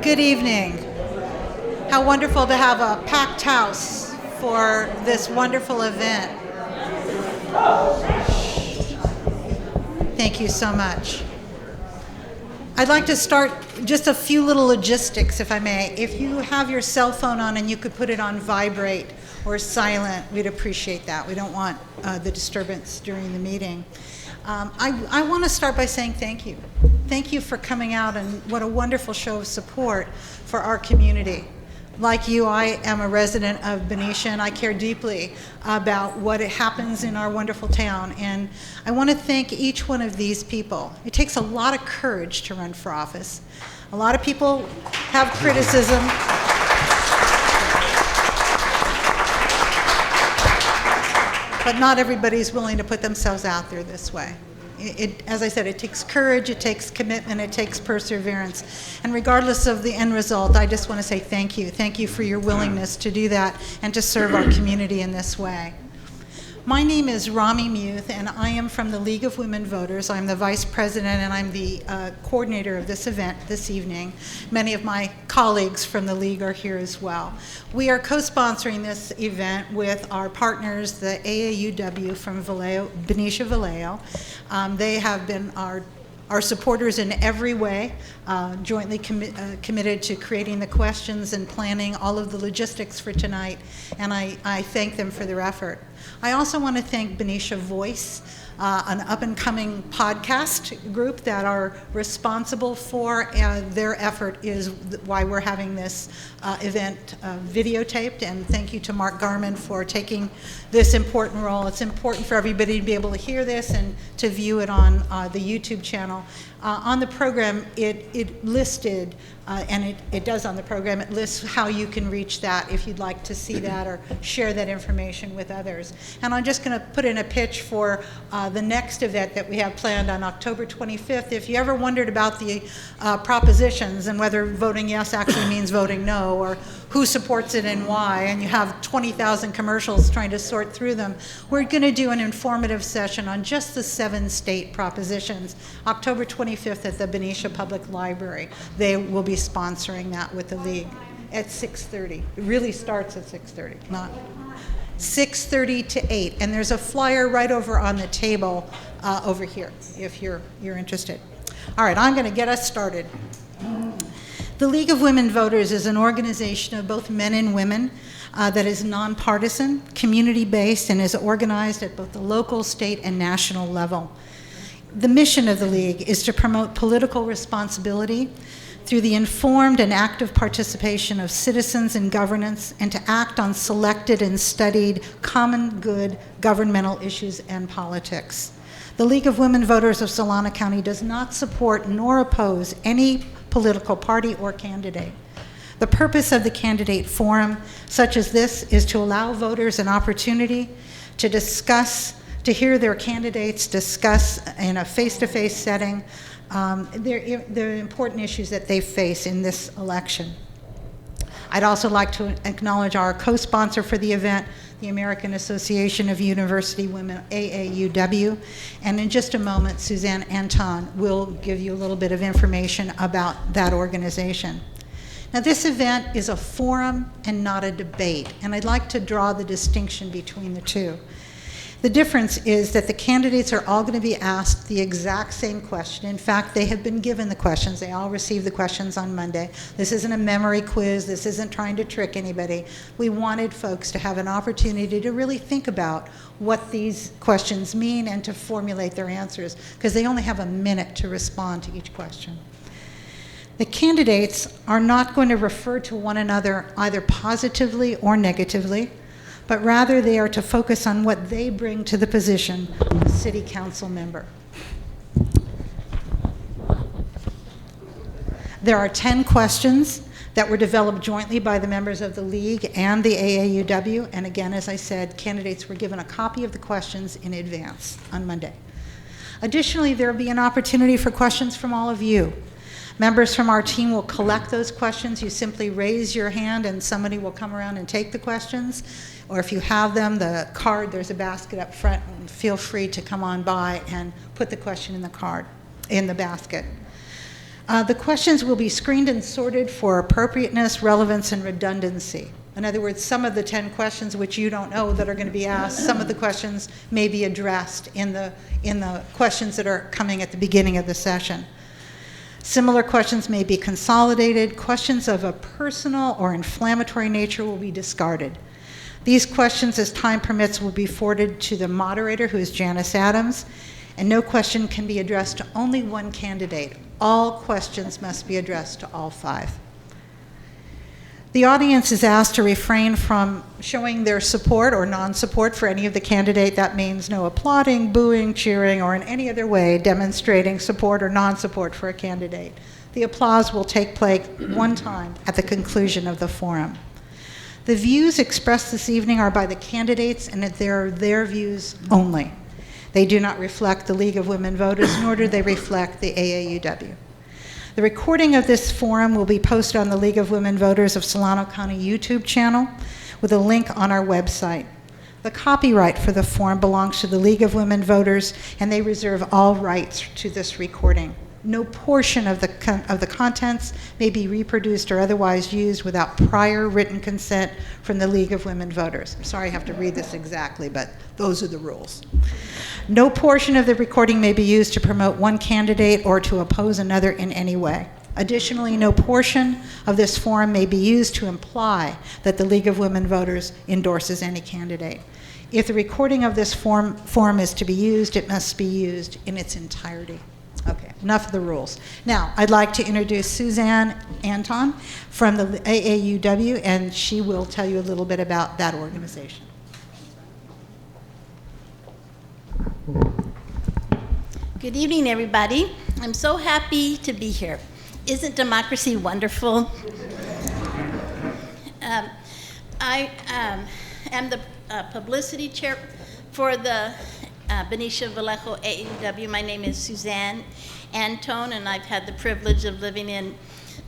Good evening. How wonderful to have a packed house for this wonderful event. Thank you so much. I'd like to start just a few little logistics, if I may. If you have your cell phone on and you could put it on vibrate or silent, we'd appreciate that. We don't want the disturbance during the meeting. I want to start by saying thank you. Thank you for coming out, and what a wonderful show of support for our community. Like you, I am a resident of Benicia, and I care deeply about what happens in our wonderful town. And I want to thank each one of these people. It takes a lot of courage to run for office. A lot of people have criticism. But not everybody's willing to put themselves out there this way. As I said, it takes courage, it takes commitment, it takes perseverance. And regardless of the end result, I just want to say thank you. Thank you for your willingness to do that and to serve our community in this way. My name is Rami Muth, and I am from the League of Women Voters. I'm the vice president, and I'm the coordinator of this event this evening. Many of my colleagues from the League are here as well. We are co-sponsoring this event with our partners, the AAUW from Benicia Vallejo. They have been our supporters in every way, jointly committed to creating the questions and planning all of the logistics for tonight, and I thank them for their effort. I also want to thank Benicia Voice, an up-and-coming podcast group that are responsible for their effort is why we're having this event videotaped, and thank you to Mark Garman for taking this important role. It's important for everybody to be able to hear this and to view it on the YouTube channel. On the program, it listed, and it does on the program, it lists how you can reach that if you'd like to see that or share that information with others. And I'm just going to put in a pitch for the next event that we have planned on October 25th. If you ever wondered about the propositions and whether voting yes actually means voting no, or who supports it and why, and you have 20,000 commercials trying to sort through them, we're going to do an informative session on just the 7 state propositions, October 25th at the Benicia Public Library. They will be sponsoring that with the League at 6:30. It really starts at 6:30, not 6:30 to 8. And there's a flyer right over on the table over here if you're interested. All right, I'm going to get us started. The League of Women Voters is an organization of both men and women that is nonpartisan, community-based, and is organized at both the local, state, and national level. The mission of the League is to promote political responsibility through the informed and active participation of citizens in governance, and to act on selected and studied common good governmental issues and politics. The League of Women Voters of Solano County does not support nor oppose any political party or candidate. The purpose of the candidate forum, such as this, is to allow voters an opportunity to discuss, to hear their candidates discuss in a face-to-face setting the important issues that they face in this election. I'd also like to acknowledge our co-sponsor for the event, the American Association of University Women, AAUW, and in just a moment, Suzanne Anton will give you a little bit of information about that organization. Now, this event is a forum and not a debate, and I'd like to draw the distinction between the two. The difference is that the candidates are all going to be asked the exact same question. In fact, they have been given the questions. They all received the questions on Monday. This isn't a memory quiz. This isn't trying to trick anybody. We wanted folks to have an opportunity to really think about what these questions mean and to formulate their answers, because they only have a minute to respond to each question. The candidates are not going to refer to one another either positively or negatively, but rather they are to focus on what they bring to the position of city council member. There are 10 questions that were developed jointly by the members of the League and the AAUW, and again, as I said, candidates were given a copy of the questions in advance on Monday. Additionally, there will be an opportunity for questions from all of you. Members from our team will collect those questions. You simply raise your hand and somebody will come around and take the questions. Or if you have them, the card, there's a basket up front, and feel free to come on by and put the question in the card. in the basket. The questions will be screened and sorted for appropriateness, relevance, and redundancy. In other words, some of the 10 questions which you don't know that are going to be asked, some of the questions may be addressed in the questions that are coming at the beginning of the session. Similar questions may be consolidated. Questions of a personal or inflammatory nature will be discarded. These questions, as time permits, will be forwarded to the moderator, who is Janice Adams, and no question can be addressed to only one candidate. All questions must be addressed to all 5. The audience is asked to refrain from showing their support or non-support for any of the candidate. That means no applauding, booing, cheering, or in any other way demonstrating support or non-support for a candidate. The applause will take place one time at the conclusion of the forum. The views expressed this evening are by the candidates, and they're their views only. They do not reflect the League of Women Voters, nor do they reflect the AAUW. The recording of this forum will be posted on the League of Women Voters of Solano County YouTube channel with a link on our website. The copyright for the forum belongs to the League of Women Voters, and they reserve all rights to this recording. No portion of the contents may be reproduced or otherwise used without prior written consent from the League of Women Voters. I'm sorry I have to read this exactly, but those are the rules. No portion of the recording may be used to promote one candidate or to oppose another in any way. Additionally, no portion of this forum may be used to imply that the League of Women Voters endorses any candidate. If the recording of this forum is to be used, it must be used in its entirety. Okay, enough of the rules. Now, I'd like to introduce Suzanne Anton from the AAUW, and she will tell you a little bit about that organization. Good evening, everybody. I'm so happy to be here. Isn't democracy wonderful? I am the publicity chair for the Benicia Vallejo AAUW. My name is Suzanne Anton, and I've had the privilege of living in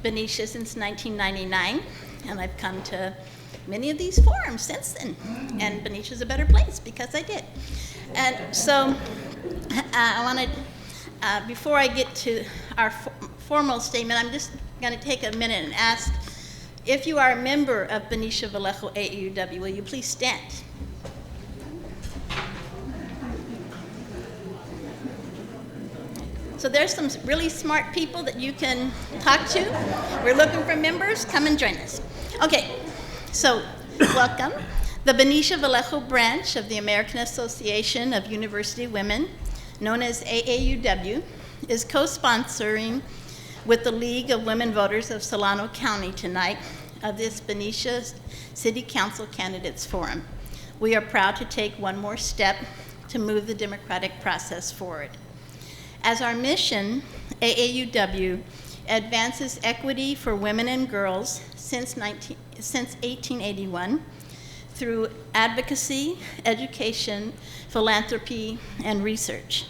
Benicia since 1999, and I've come to many of these forums since then, and Benicia's a better place because I did. And so I want to, before I get to our formal statement, I'm just going to take a minute and ask, if you are a member of Benicia Vallejo AAUW, will you please stand? So there's some really smart people that you can talk to. We're looking for members. Come and join us. Okay, so welcome. The Benicia Vallejo branch of the American Association of University Women, known as AAUW, is co-sponsoring with the League of Women Voters of Solano County tonight of this Benicia City Council Candidates Forum. We are proud to take one more step to move the democratic process forward. As our mission, AAUW advances equity for women and girls since 1881 through advocacy, education, philanthropy, and research.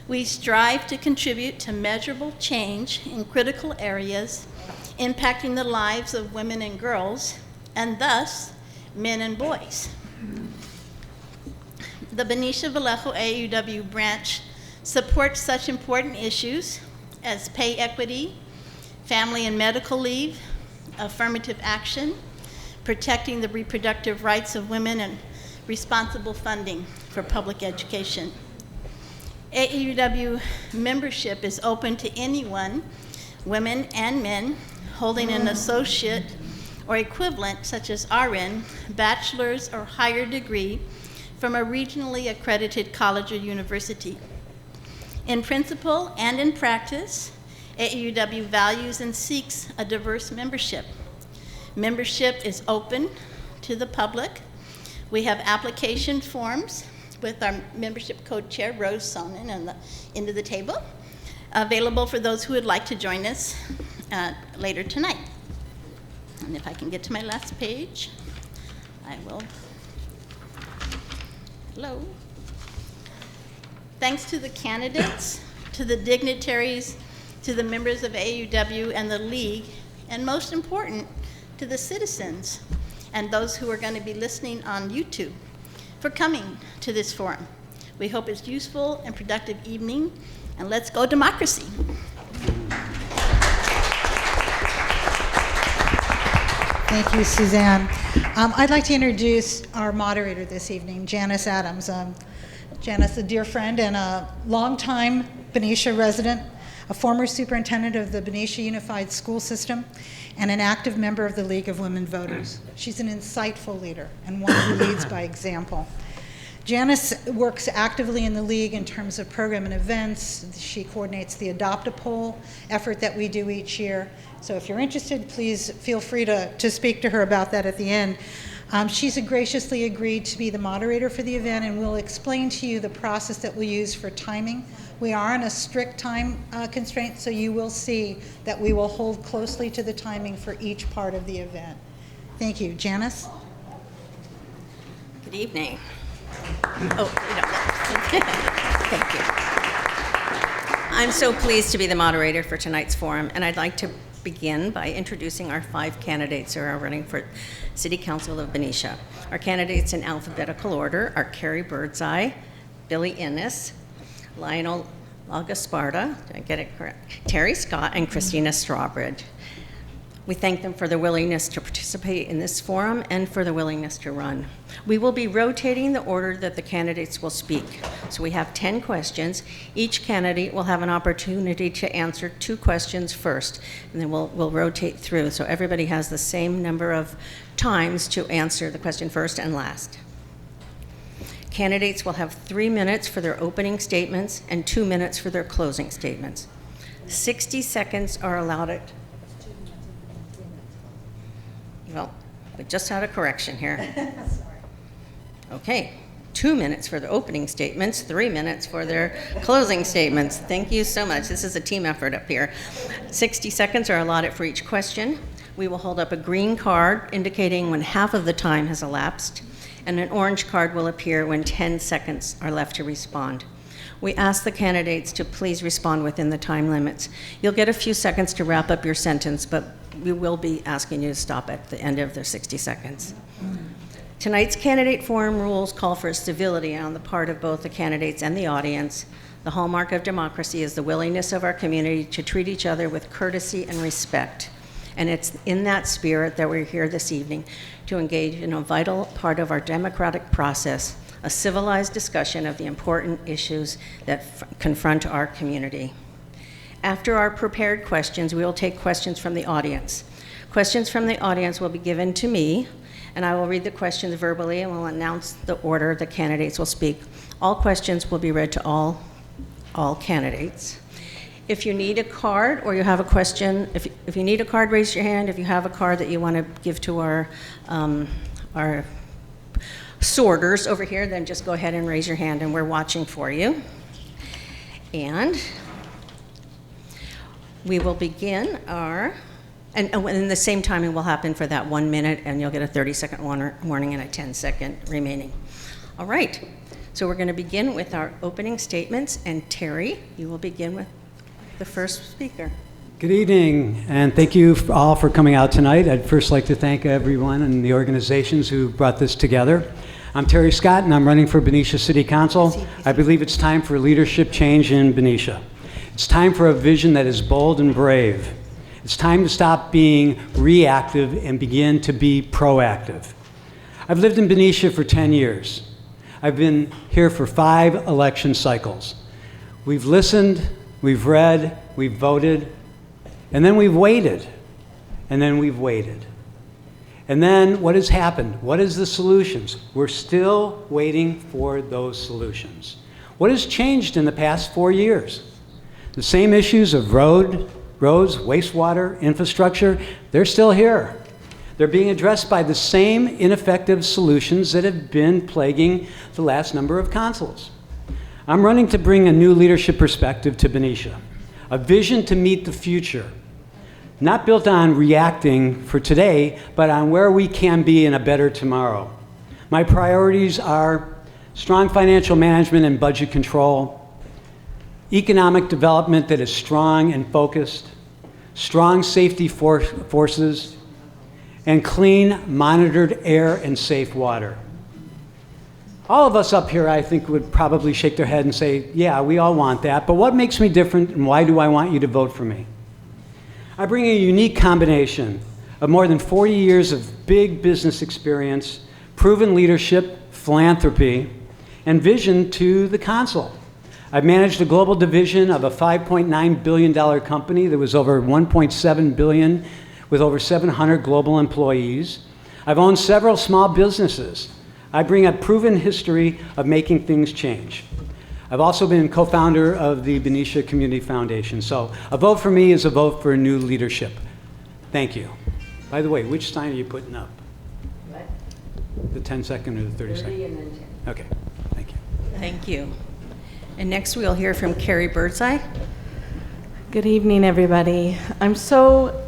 We strive to contribute to measurable change in critical areas impacting the lives of women and girls, and thus men and boys. The Benicia Vallejo AAUW branch supports such important issues as pay equity, family and medical leave, affirmative action, protecting the reproductive rights of women, and responsible funding for public education. AAUW membership is open to anyone, women and men, holding an associate or equivalent, such as RN, bachelor's or higher degree from a regionally accredited college or university. In principle and in practice, AAUW values and seeks a diverse membership. Membership is open to the public. We have application forms with our membership co-chair, Rose Sonnen, on the end of the table, available for those who would like to join us later tonight. And if I can get to my last page, I will. Hello. Thanks to the candidates, to the dignitaries, to the members of AAUW and the League, and most important, to the citizens and those who are going to be listening on YouTube for coming to this forum. We hope it's a useful and productive evening, And let's go democracy. Thank you, Suzanne. I'd like to introduce our moderator this evening, Janice Adams. Janice, a dear friend and a longtime Benicia resident, a former superintendent of the Benicia Unified School System, and an active member of the League of Women Voters. She's an insightful leader and one who leads by example. Janice works actively in the League in terms of program and events. She coordinates the Adopt a Poll effort that we do each year. So if you're interested, please feel free to speak to her about that at the end. She's graciously agreed to be the moderator for the event, and will explain to you the process that we use for timing. We are on a strict time constraint, so you will see that we will hold closely to the timing for each part of the event. Thank you. Janice? Good evening. Oh, thank you. I'm so pleased to be the moderator for tonight's forum, and I'd like to begin by introducing our 5 candidates who are running for City Council of Benicia. Our candidates in alphabetical order are Carrie Birdseye, Billy Innes, Lionel Lagasparda, did I get it correct? Terry Scott, and Christina Strawbridge. We thank them for their willingness to participate in this forum and for the willingness to run. We will be rotating the order that the candidates will speak. So we have 10 questions. Each candidate will have an opportunity to answer 2 questions first, and then we'll rotate through. So everybody has the same number of times to answer the question first and last. Candidates will have 3 minutes for their opening statements and 2 minutes for their closing statements. 60 seconds are allowed. Well, we just had a correction here. Okay, 2 minutes for the opening statements, 3 minutes for their closing statements. Thank you so much. This is a team effort up here. 60 seconds are allotted for each question. We will hold up a green card indicating when half of the time has elapsed, and an orange card will appear when 10 seconds are left to respond. We ask the candidates to please respond within the time limits. You'll get a few seconds to wrap up your sentence, but we will be asking you to stop at the end of the 60 seconds. Tonight's candidate forum rules call for civility on the part of both the candidates and the audience. The hallmark of democracy is the willingness of our community to treat each other with courtesy and respect. And it's in that spirit that we're here this evening to engage in a vital part of our democratic process, a civilized discussion of the important issues that confront our community. After our prepared questions, we will take questions from the audience. Questions from the audience will be given to me, and I will read the questions verbally and will announce the order the candidates will speak. All questions will be read to all candidates. If you need a card or you have a question, if you need a card, raise your hand. If you have a card that you want to give to our sorters over here, then just go ahead and raise your hand, and we're watching for you. And we will begin and the same timing will happen for that 1 minute, and you'll get a 30-second warning and a 10-second remaining. All right, so we're going to begin with our opening statements, and Terry, you will begin with the first speaker. Good evening, and thank you all for coming out tonight. I'd first like to thank everyone and the organizations who brought this together. I'm Terry Scott, and I'm running for Benicia City Council. I believe it's time for leadership change in Benicia. It's time for a vision that is bold and brave. It's time to stop being reactive and begin to be proactive. I've lived in Benicia for 10 years. I've been here for 5 election cycles. We've listened, we've read, we've voted, and then we've waited, and then we've waited. And then what has happened? What is the solutions? We're still waiting for those solutions. What has changed in the past 4 years? The same issues of roads, wastewater, infrastructure, they're still here. They're being addressed by the same ineffective solutions that have been plaguing the last number of councils. I'm running to bring a new leadership perspective to Benicia, a vision to meet the future, not built on reacting for today, but on where we can be in a better tomorrow. My priorities are strong financial management and budget control, economic development that is strong and focused, strong safety forces, and clean, monitored air and safe water. All of us up here, I think, would probably shake their head and say, yeah, we all want that, but what makes me different and why do I want you to vote for me? I bring a unique combination of more than 40 years of big business experience, proven leadership, philanthropy, and vision to the council. I've managed a global division of a $5.9 billion company that was over $1.7 billion with over 700 global employees. I've owned several small businesses. I bring a proven history of making things change. I've also been co-founder of the Benicia Community Foundation. So a vote for me is a vote for new leadership. Thank you. By the way, which sign are you putting up? What? The 10-second or the 30-second? 30 and then 10. Okay, thank you. Thank you. And next we'll hear from Carrie Birdseye. Good evening, everybody. I'm so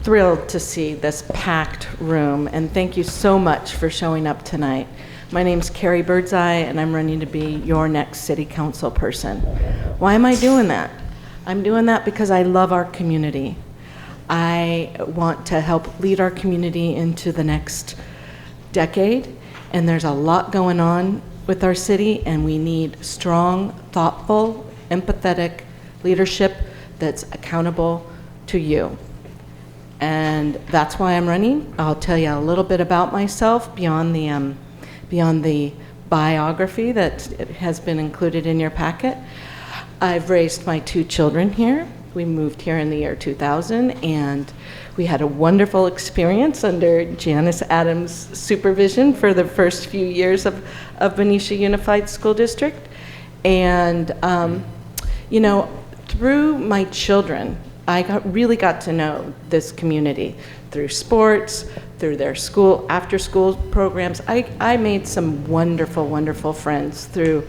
thrilled to see this packed room, and thank you so much for showing up tonight. My name's Carrie Birdseye, and I'm running to be your next city council person. Why am I doing that? I'm doing that because I love our community. I want to help lead our community into the next decade, and there's a lot going on with our city, and we need strong, thoughtful, empathetic leadership that's accountable to you. And that's why I'm running. I'll tell you a little bit about myself beyond the biography that has been included in your packet. I've raised my 2 children here. We moved here in the year 2000, and we had a wonderful experience under Janice Adams' supervision for the first few years of Benicia Unified School District. And, through my children, I really got to know this community through sports, through their school, after-school programs. I made some wonderful, wonderful friends through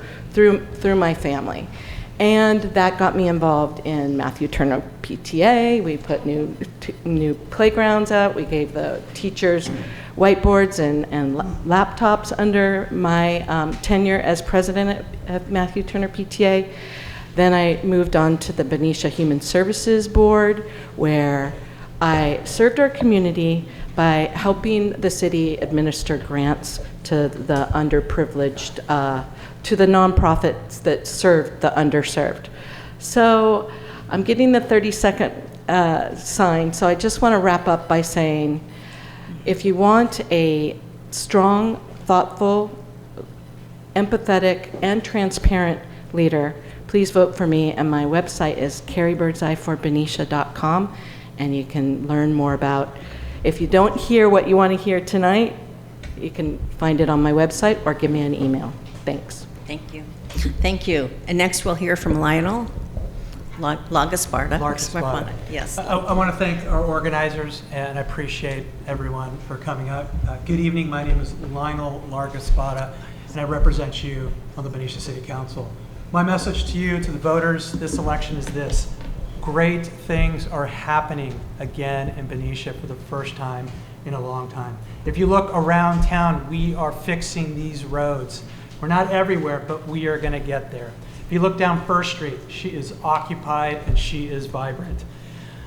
my family. And that got me involved in Matthew Turner PTA. We put new playgrounds out. We gave the teachers whiteboards and laptops under my tenure as president at Matthew Turner PTA. Then I moved on to the Benicia Human Services Board, where I served our community by helping the city administer grants to the underprivileged, to the nonprofits that serve the underserved. So I'm getting the 30-second sign, so I just want to wrap up by saying, if you want a strong, thoughtful, empathetic, and transparent leader, please vote for me, and my website is carriebirdseyeforbenicia.com, and you can learn more about, if you don't hear what you want to hear tonight, you can find it on my website or give me an email. Thanks. Thank you. Thank you. And next we'll hear from Lionel Lagasparda. Yes. I want to thank our organizers, and I appreciate everyone for coming up. Good evening. My name is Lionel Lagasparda, and I represent you on the Benicia City Council. My message to you, to the voters, this election is this: great things are happening again in Benicia for the first time in a long time. If you look around town, we are fixing these roads. We're not everywhere, but we are going to get there. If you look down First Street, she is occupied and she is vibrant.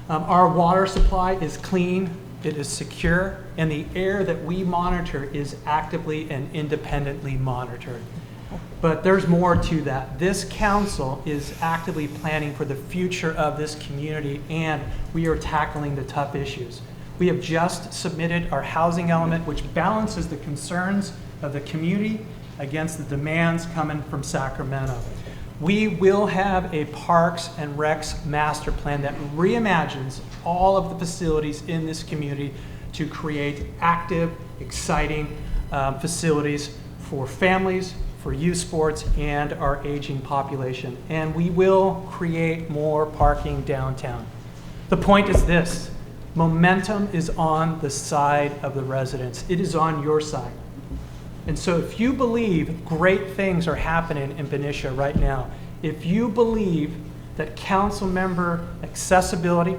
Our water supply is clean, it is secure, and the air that we monitor is actively and independently monitored. But there's more to that. This council is actively planning for the future of this community, and we are tackling the tough issues. We have just submitted our housing element, which balances the concerns of the community against the demands coming from Sacramento. We will have a Parks and Recs master plan that reimagines all of the facilities in this community to create active, exciting facilities for families, for youth sports, and our aging population. And we will create more parking downtown. The point is this: momentum is on the side of the residents. It is on your side. And so if you believe great things are happening in Benicia right now, if you believe that council member accessibility,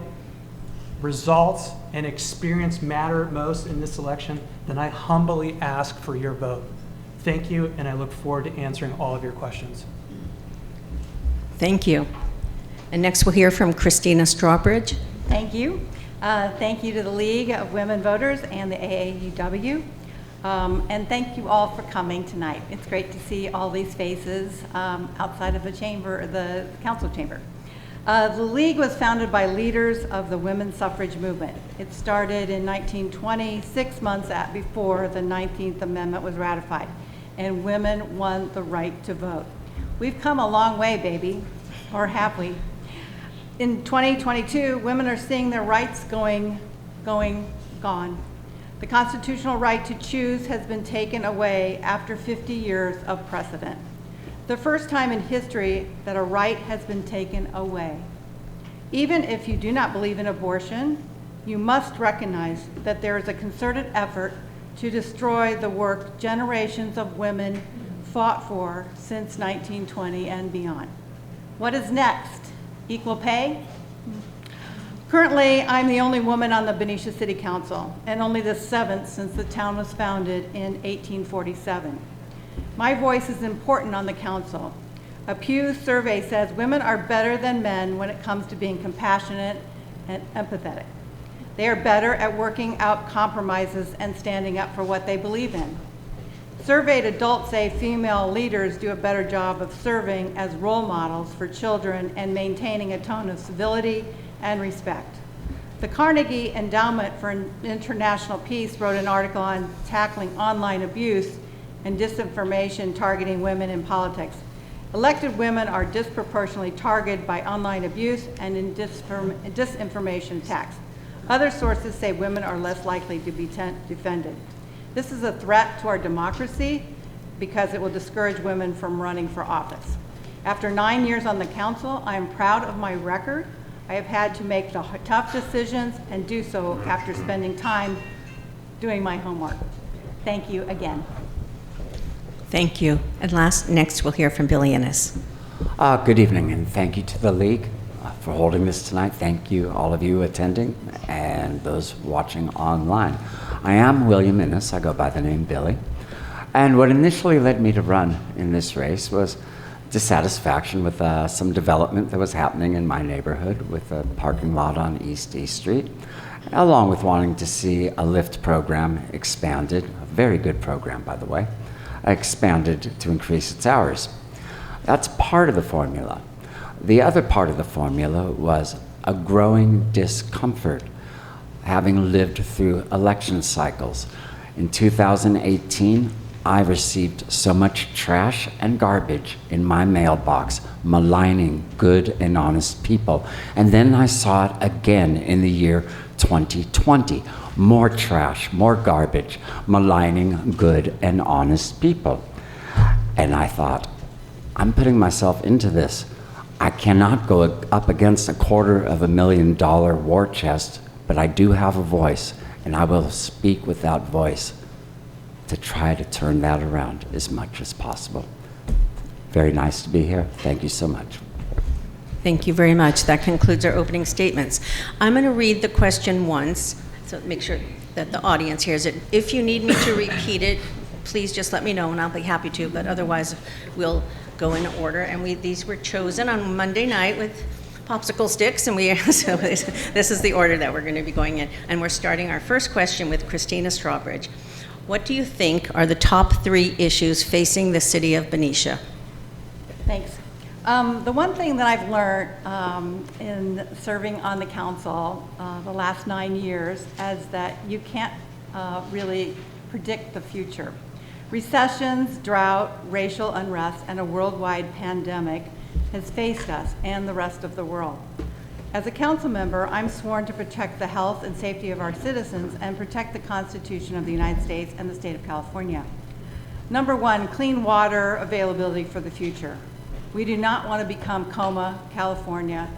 results, and experience matter most in this election, then I humbly ask for your vote. Thank you, and I look forward to answering all of your questions. Thank you. And next we'll hear from Christina Strawbridge. Thank you. Thank you to the League of Women Voters and the AAUW. And thank you all for coming tonight. It's great to see all these faces outside of the chamber, the council chamber. The League was founded by leaders of the women's suffrage movement. It started in 1920, 6 months before the 19th Amendment was ratified, and women won the right to vote. We've come a long way, baby, or have we? In 2022, women are seeing their rights gone. The constitutional right to choose has been taken away after 50 years of precedent. The first time in history that a right has been taken away. Even if you do not believe in abortion, you must recognize that there is a concerted effort to destroy the work generations of women fought for since 1920 and beyond. What is next? Equal pay? Currently, I'm the only woman on the Benicia City Council, and only the 7th since the town was founded in 1847. My voice is important on the council. A Pew survey says women are better than men when it comes to being compassionate and empathetic. They are better at working out compromises and standing up for what they believe in. Surveyed adults say female leaders do a better job of serving as role models for children and maintaining a tone of civility and respect. The Carnegie Endowment for International Peace wrote an article on tackling online abuse and disinformation targeting women in politics. Elected women are disproportionately targeted by online abuse and in disinformation attacks. Other sources say women are less likely to be defended. This is a threat to our democracy because it will discourage women from running for office. After 9 years on the council, I am proud of my record. I have had to make the tough decisions and do so after spending time doing my homework. Thank you again. Thank you. And next we'll hear from Billy Ennis. Good evening, and thank you to the League for holding this tonight. Thank you, all of you attending, and those watching online. I am William Ennis. I go by the name Billy. And what initially led me to run in this race was dissatisfaction with some development that was happening in my neighborhood with a parking lot on East Street, along with wanting to see a lift program expanded, a very good program, by the way, expanded to increase its hours. That's part of the formula. The other part of the formula was a growing discomfort, having lived through election cycles. In 2018, I received so much trash and garbage in my mailbox, maligning good and honest people. And then I saw it again in the year 2020. More trash, more garbage, maligning good and honest people. And I thought, I'm putting myself into this. I cannot go up against $250,000 war chest, but I do have a voice, and I will speak with that voice to try to turn that around as much as possible. Very nice to be here. Thank you so much. Thank you very much. That concludes our opening statements. I'm going to read the question once, so make sure that the audience hears it. If you need me to repeat it, please just let me know, and I'll be happy to, but otherwise we'll go in order. And these were chosen on Monday night with popsicle sticks, and so this is the order that we're going to be going in. And we're starting our first question with Christina Strawbridge. What do you think are the top 3 issues facing the city of Benicia? Thanks. The one thing that I've learned in serving on the council the last 9 years is that you can't really predict the future. Recessions, drought, racial unrest, and a worldwide pandemic has faced us and the rest of the world. As a council member, I'm sworn to protect the health and safety of our citizens and protect the Constitution of the United States and the state of California. Number 1, clean water availability for the future. We do not want to become Coma, California,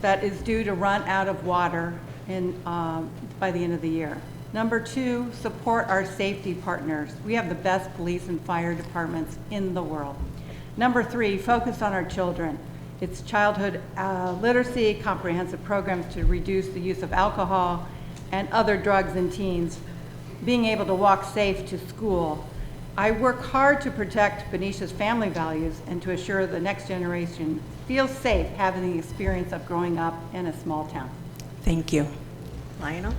that is due to run out of water by the end of the year. Number 2, support our safety partners. We have the best police and fire departments in the world. Number 3, focus on our children. It's childhood literacy, comprehensive programs to reduce the use of alcohol and other drugs in teens, being able to walk safe to school. I work hard to protect Benicia's family values and to assure the next generation feels safe having the experience of growing up in a small town. Thank you. Lionel?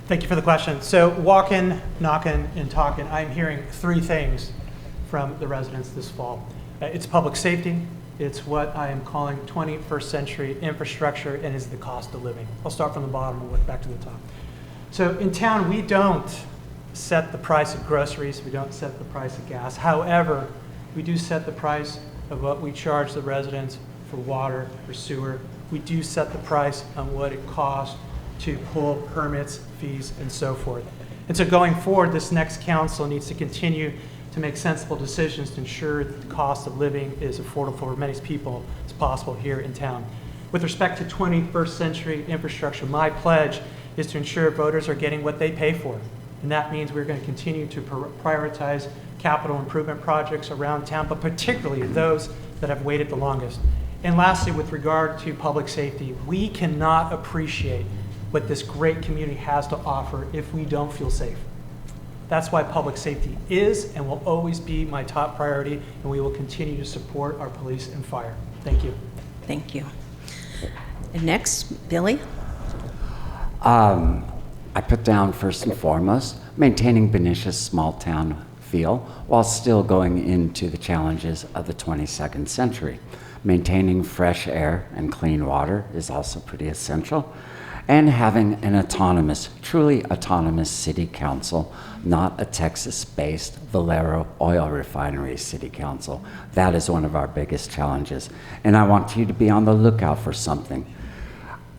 Thank you for the question. So walking, knocking, and talking, I'm hearing three things from the residents this fall. It's public safety, it's what I am calling 21st century infrastructure, and is the cost of living. I'll start from the bottom and work back to the top. So in town, we don't set the price of groceries, we don't set the price of gas. However, we do set the price of what we charge the residents for water, for sewer. We do set the price on what it costs to pull permits, fees, and so forth. And so going forward, this next council needs to continue to make sensible decisions to ensure that the cost of living is affordable for as many people as possible here in town. With respect to 21st century infrastructure, my pledge is to ensure voters are getting what they pay for. And that means we're going to continue to prioritize capital improvement projects around town, but particularly those that have waited the longest. And lastly, with regard to public safety, we cannot appreciate what this great community has to offer if we don't feel safe. That's why public safety is and will always be my top priority, and we will continue to support our police and fire. Thank you. Thank you. And next, Billy. I put down first and foremost, maintaining Benicia's small town feel while still going into the challenges of the 22nd century. Maintaining fresh air and clean water is also pretty essential. And having an autonomous, truly autonomous city council, not a Texas-based Valero oil refinery city council. That is one of our biggest challenges. And I want you to be on the lookout for something.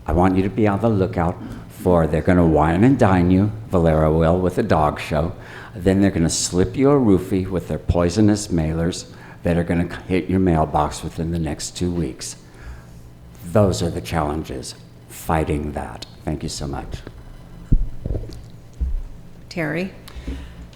I want you to be on the lookout for, they're gonna wine and dine you, Valero will, with a dog show. Then they're gonna slip you a roofie with their poisonous mailers that are gonna hit your mailbox within the next 2 weeks. Those are the challenges. Fighting that. Thank you so much. Terry.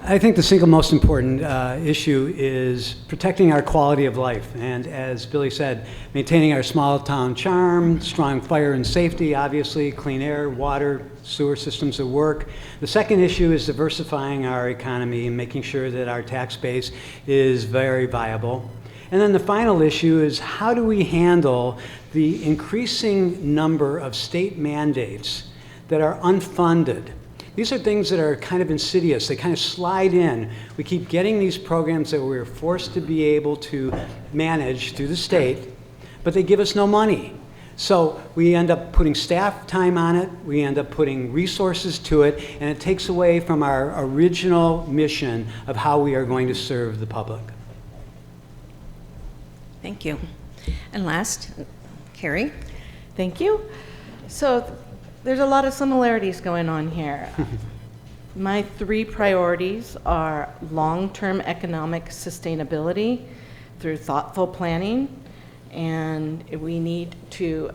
I think the single most important issue is protecting our quality of life. And as Billy said, maintaining our small town charm, strong fire and safety, obviously, clean air, water, sewer systems that work. The second issue is diversifying our economy and making sure that our tax base is very viable. And then the final issue is how do we handle the increasing number of state mandates that are unfunded? These are things that are kind of insidious. They kind of slide in. We keep getting these programs that we're forced to be able to manage through the state, but they give us no money. So we end up putting staff time on it, we end up putting resources to it, and it takes away from our original mission of how we are going to serve the public. Thank you. And last, Carrie. Thank you. So there's a lot of similarities going on here. My three priorities are long-term economic sustainability through thoughtful planning, and we need to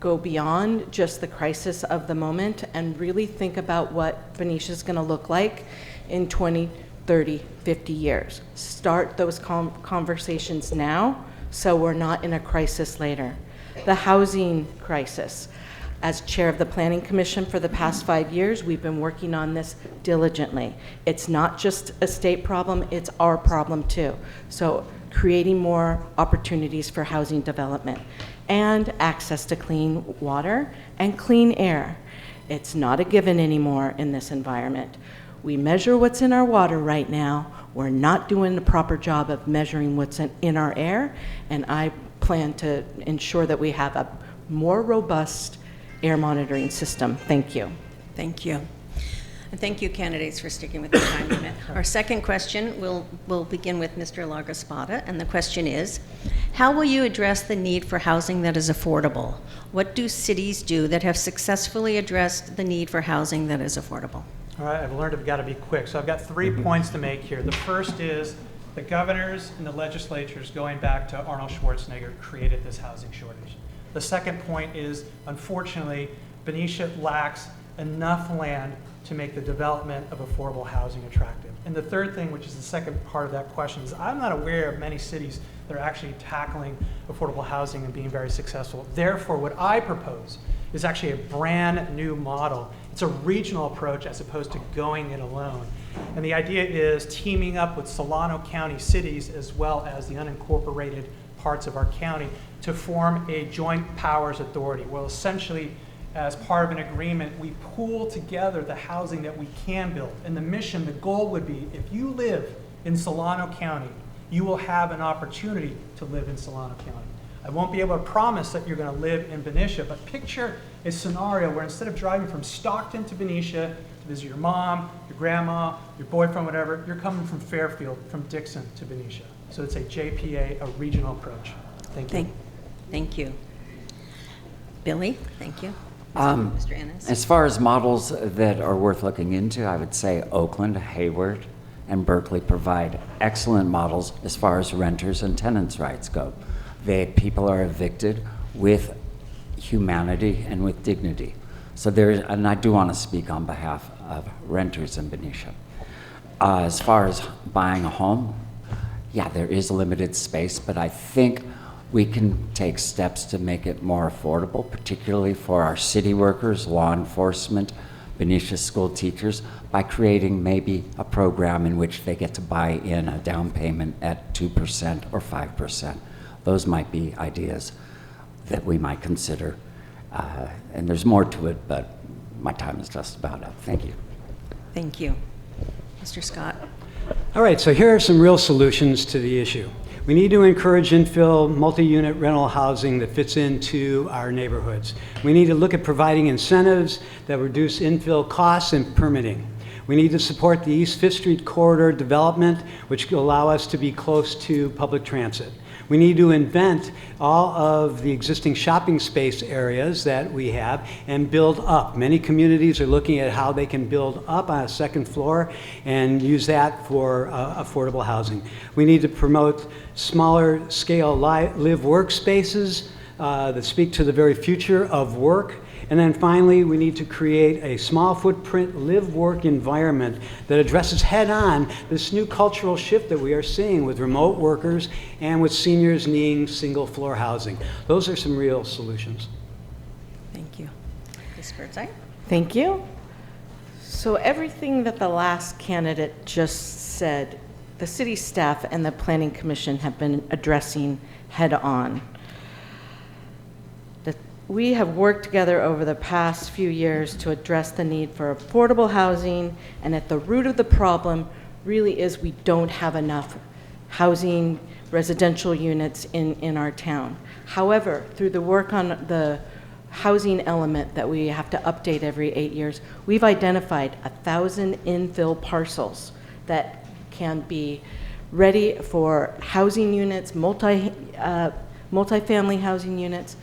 go beyond just the crisis of the moment and really think about what Benicia is going to look like in 20, 30, 50 years. Start those conversations now so we're not in a crisis later. The housing crisis. As chair of the Planning Commission for the past 5 years, we've been working on this diligently. It's not just a state problem, it's our problem too. So creating more opportunities for housing development and access to clean water and clean air. It's not a given anymore in this environment. We measure what's in our water right now. We're not doing the proper job of measuring what's in our air, and I plan to ensure that we have a more robust air monitoring system. Thank you. Thank you. And thank you, candidates, for sticking with the time limit. Our second question will begin with Mr. Largaspada, and the question is, how will you address the need for housing that is affordable? What do cities do that have successfully addressed the need for housing that is affordable? All right, I've learned I've got to be quick. So I've got 3 points to make here. The first is the governors and the legislatures, going back to Arnold Schwarzenegger, created this housing shortage. The second point is, unfortunately, Benicia lacks enough land to make the development of affordable housing attractive. And the third thing, which is the second part of that question, is I'm not aware of many cities that are actually tackling affordable housing and being very successful. Therefore, what I propose is actually a brand new model. It's a regional approach as opposed to going it alone. And the idea is teaming up with Solano County cities as well as the unincorporated parts of our county to form a joint powers authority. We'll essentially as part of an agreement, we pool together the housing that we can build. And the mission, the goal would be, if you live in Solano County, you will have an opportunity to live in Solano County. I won't be able to promise that you're going to live in Benicia, but picture a scenario where instead of driving from Stockton to Benicia to visit your mom, your grandma, your boyfriend, whatever, you're coming from Fairfield, from Dixon to Benicia. So it's a JPA, a regional approach. Thank you. Thank you. Billy, thank you. Mr. Ennis. As far as models that are worth looking into, I would say Oakland, Hayward, and Berkeley provide excellent models as far as renters and tenants' rights go. People are evicted with humanity and with dignity. So and I do want to speak on behalf of renters in Benicia. As far as buying a home, yeah, there is limited space, but I think we can take steps to make it more affordable, particularly for our city workers, law enforcement, Benicia school teachers, by creating maybe a program in which they get to buy in a down payment at 2% or 5%. Those might be ideas that we might consider. And there's more to it, but my time is just about up. Thank you. Thank you. Mr. Scott. All right, so here are some real solutions to the issue. We need to encourage infill multi-unit rental housing that fits into our neighborhoods. We need to look at providing incentives that reduce infill costs and permitting. We need to support the East Fifth Street corridor development, which will allow us to be close to public transit. We need to invent all of the existing shopping space areas that we have and build up. Many communities are looking at how they can build up on a second floor and use that for affordable housing. We need to promote smaller scale live work spaces that speak to the very future of work. And then finally, we need to create a small footprint live-work environment that addresses head-on this new cultural shift that we are seeing with remote workers and with seniors needing single-floor housing. Those are some real solutions. Thank you. Ms. Birdseye. Thank you. So everything that the last candidate just said, the city staff and the Planning Commission have been addressing head-on. We have worked together over the past few years to address the need for affordable housing, and at the root of the problem really is we don't have enough housing, residential units in our town. However, through the work on the housing element that we have to update every 8 years, we've identified 1,000 infill parcels that can be ready for housing units, multifamily housing units.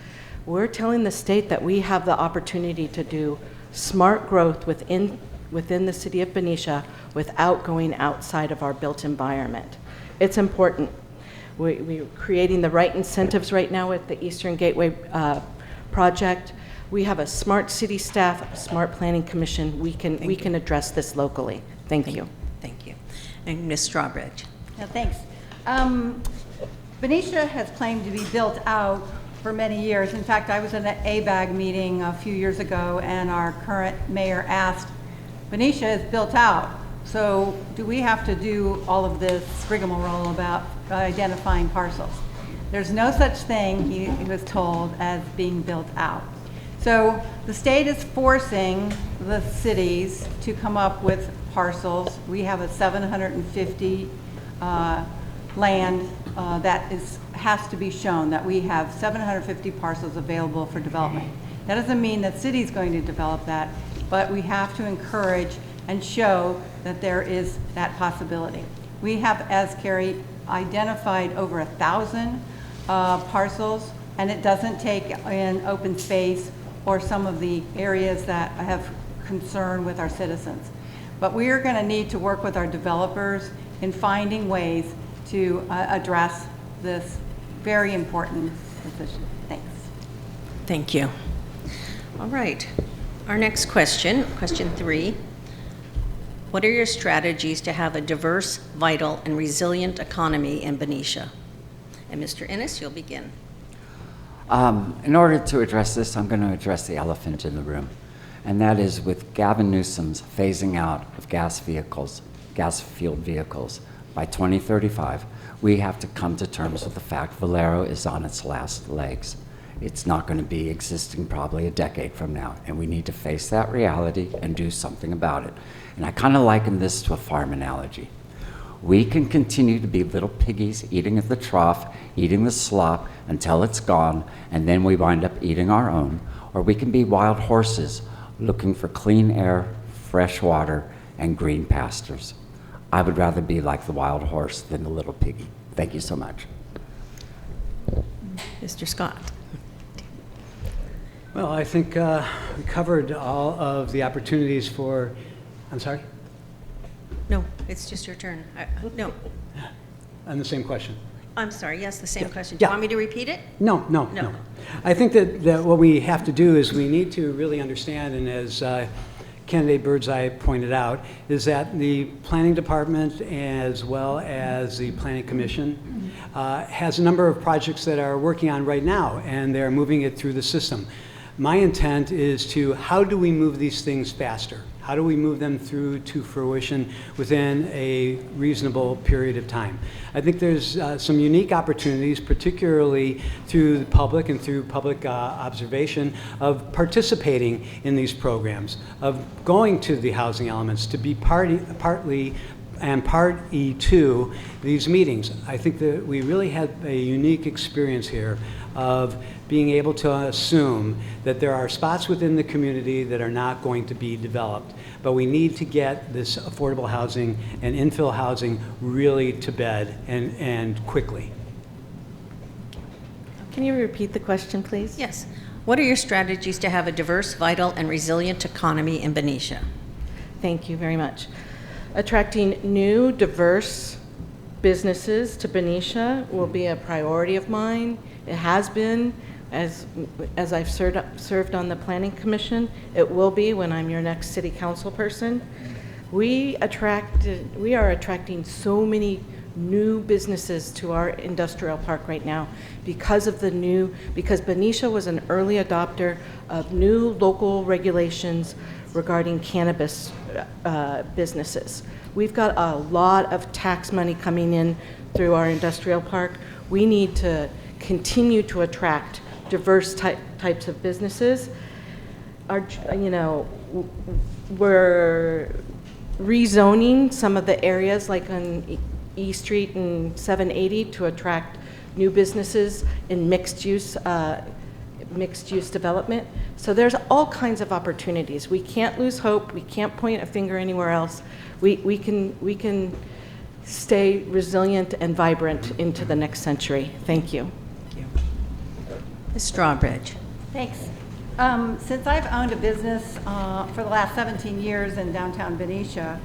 We're telling the state that we have the opportunity to do smart growth within the city of Benicia without going outside of our built environment. It's important. We're creating the right incentives right now with the Eastern Gateway project. We have a smart city staff, a smart planning commission. We can address this locally. Thank you. Thank you. And Ms. Strawbridge. No, thanks. Benicia has claimed to be built out for many years. In fact, I was at an AAUW meeting a few years ago, and our current mayor asked, Benicia is built out, so do we have to do all of this rigmarole about identifying parcels? There's no such thing, he was told, as being built out. So the state is forcing the cities to come up with parcels. We have a 750 land that has to be shown that we have 750 parcels available for development. That doesn't mean that city's going to develop that, but we have to encourage and show that there is that possibility. We have, as Carrie identified, over 1,000 parcels, and it doesn't take in open space or some of the areas that have concern with our citizens. But we are going to need to work with our developers in finding ways to address this very important position. Thanks. Thank you. All right. Our next question, question 3. What are your strategies to have a diverse, vital, and resilient economy in Benicia? And Mr. Ennis, you'll begin. In order to address this, I'm going to address the elephant in the room, and that is with Gavin Newsom's phasing out of gas-fueled vehicles by 2035. We have to come to terms with the fact Valero is on its last legs. It's not going to be existing probably a decade from now, and we need to face that reality and do something about it. And I kind of liken this to a farm analogy. We can continue to be little piggies eating at the trough, eating the slop until it's gone, and then we wind up eating our own. Or we can be wild horses looking for clean air, fresh water, and green pastures. I would rather be like the wild horse than the little piggy. Thank you so much. Mr. Scott. Well, I think we covered all of the opportunities for, I'm sorry? No, it's just your turn. No, On the same question. I'm sorry. Yes, the same question. Do you Yeah. want me to repeat it? No. I think that what we have to do is we need to really understand, and as candidate Birdseye pointed out, is that the planning department as well as the planning commission has a number of projects that are working on right now, and they're moving it through the system. My intent is to, how do we move these things faster? How do we move them through to fruition within a reasonable period of time? I think there's some unique opportunities, particularly through the public and through public observation, of participating in these programs, of going to the housing elements, to be partly and party to these meetings. I think that we really had a unique experience here of being able to assume that there are spots within the community that are not going to be developed, but we need to get this affordable housing and infill housing really to bed and quickly. Can you repeat the question, please? Yes. What are your strategies to have a diverse, vital, and resilient economy in Benicia? Thank you very much. Attracting new, diverse businesses to Benicia will be a priority of mine. It has been, as I've served on the Planning Commission. It will be when I'm your next city council person. We are attracting so many new businesses to our industrial park right now because Benicia was an early adopter of new local regulations regarding cannabis businesses. We've got a lot of tax money coming in through our industrial park. We need to continue to attract diverse types of businesses. We're rezoning some of the areas like on E Street and 780 to attract new businesses in mixed use development. So there's all kinds of opportunities. We can't lose hope. We can't point a finger anywhere else. We can stay resilient and vibrant into the next century. Thank you. Ms. Strawbridge. Thanks. Since I've owned a business for the last 17 years in downtown Benicia,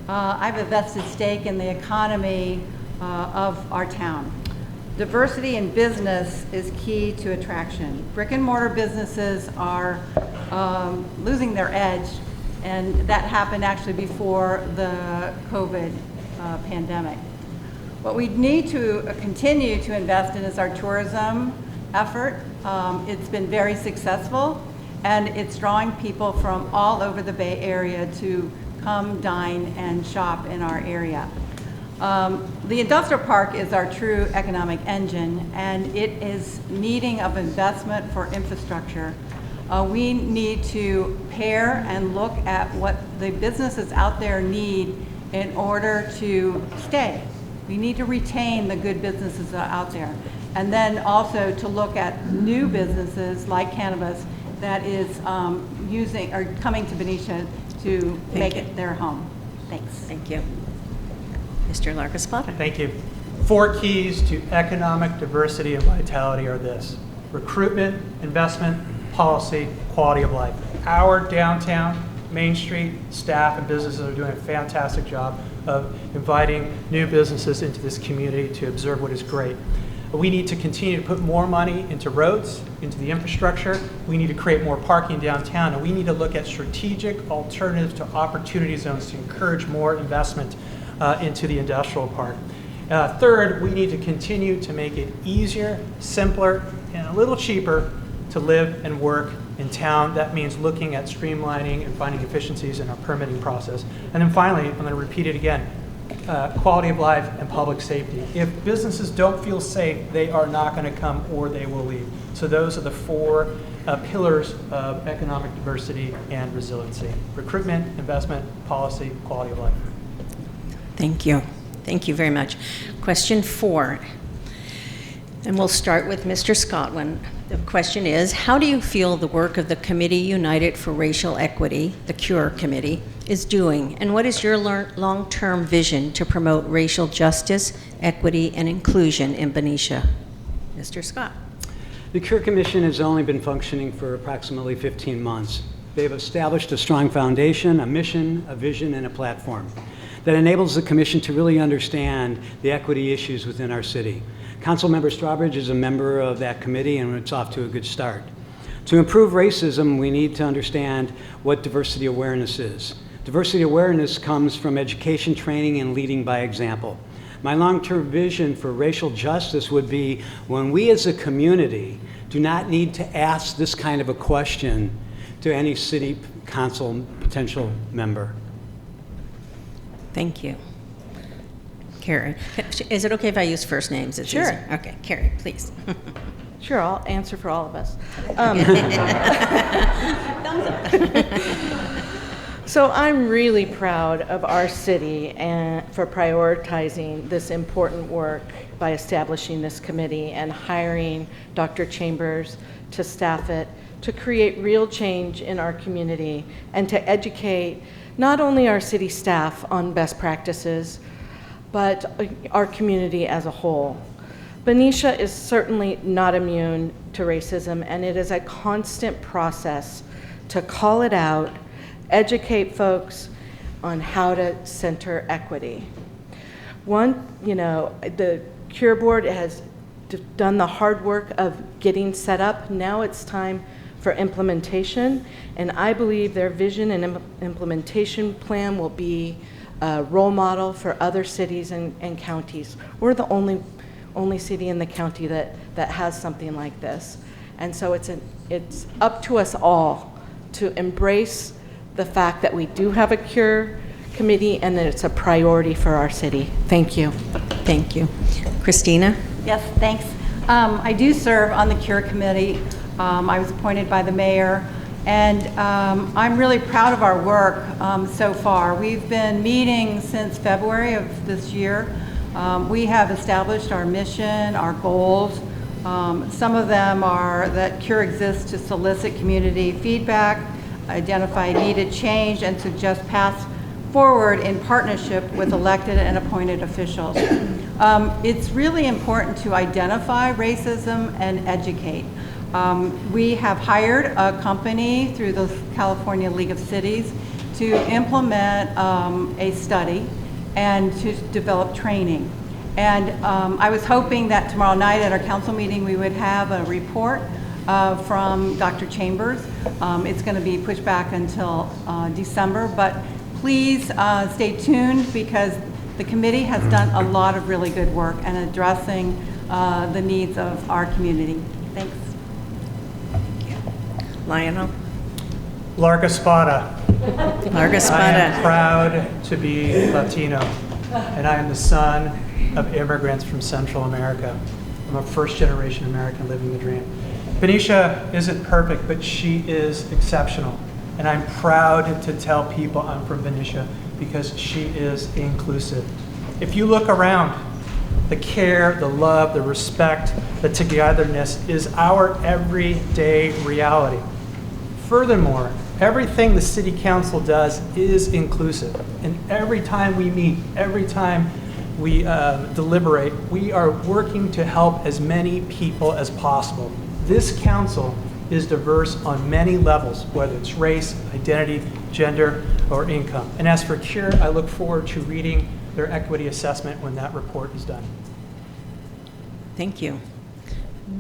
I have a vested stake in the economy of our town. Diversity in business is key to attraction. Brick and mortar businesses are losing their edge, and that happened actually before the COVID pandemic. What we need to continue to invest in is our tourism effort. It's been very successful, and it's drawing people from all over the Bay Area to come dine and shop in our area. The industrial park is our true economic engine, and it is needing of investment for infrastructure. We need to pair and look at what the businesses out there need in order to stay. We need to retain the good businesses that are out there. And then also to look at new businesses like cannabis that is coming to Benicia to make it their home. Thanks. Thank you. Mr. Larcaspada. Thank you. 4 keys to economic diversity and vitality are this: recruitment, investment, policy, quality of life. Our downtown, Main Street staff and businesses are doing a fantastic job of inviting new businesses into this community to observe what is great. We need to continue to put more money into roads, into the infrastructure. We need to create more parking downtown, and we need to look at strategic alternatives to opportunity zones to encourage more investment into the industrial park. Third, we need to continue to make it easier, simpler, and a little cheaper to live and work in town. That means looking at streamlining and finding efficiencies in our permitting process. And then finally, I'm going to repeat it again, quality of life, and public safety. If businesses don't feel safe, they are not going to come or they will leave. So those are the four pillars of economic diversity and resiliency: recruitment, investment, policy, quality of life. Thank you. Thank you very much. Question 4, and we'll start with Mr. Scotland. The question is, how do you feel the work of the Committee United for Racial Equity, the CURE Committee, is doing, and what is your long-term vision to promote racial justice, equity, and inclusion in Benicia? Mr. Scott. The CURE Commission has only been functioning for approximately 15 months. They've established a strong foundation, a mission, a vision, and a platform that enables the Commission to really understand the equity issues within our city. Councilmember Strawbridge is a member of that committee, and it's off to a good start. To improve racism, we need to understand what diversity awareness is. Diversity awareness comes from education, training, and leading by example. My long-term vision for racial justice would be when we as a community do not need to ask this kind of a question to any city council potential member. Thank you. Carrie, is it okay if I use first names? It's Sure. easier. Okay, Carrie, please. Sure, I'll answer for all of us. So I'm really proud of our city and for prioritizing this important work by establishing this committee and hiring Dr. Chambers to staff it to create real change in our community and to educate not only our city staff on best practices, but our community as a whole. Benicia is certainly not immune to racism, and it is a constant process to call it out, educate folks on how to center equity. The Cure Board has done the hard work of getting set up. Now it's time for implementation, and I believe their vision and implementation plan will be a role model for other cities and counties. We're the only city in the county that has something like this. And so it's up to us all to embrace the fact that we do have a CURE committee and that it's a priority for our city. Thank you. Thank you. Christina? Yes, thanks. I do serve on the CURE committee. I was appointed by the mayor, and I'm really proud of our work so far. We've been meeting since February of this year. We have established our mission, our goals. Some of them are that CURE exists to solicit community feedback, identify needed change, and suggest paths forward in partnership with elected and appointed officials. It's really important to identify racism and educate. We have hired a company through the California League of Cities to implement a study and to develop training. And I was hoping that tomorrow night at our council meeting we would have a report from Dr. Chambers. It's going to be pushed back until December, but please stay tuned because the committee has done a lot of really good work in addressing the needs of our community. Thanks. Lionel? Larga Spada. Larga I Spada. am proud to be Latino, and I am the son of immigrants from Central America. I'm a first-generation American living the dream. Benicia isn't perfect, but she is exceptional. And I'm proud to tell people I'm from Benicia because she is inclusive. If you look around, the care, the love, the respect, the togetherness is our everyday reality. Furthermore, everything the City Council does is inclusive. And every time we meet, every time we deliberate, we are working to help as many people as possible. This council is diverse on many levels, whether it's race, identity, gender, or income. And as for CURE, I look forward to reading their equity assessment when that report is done. Thank you.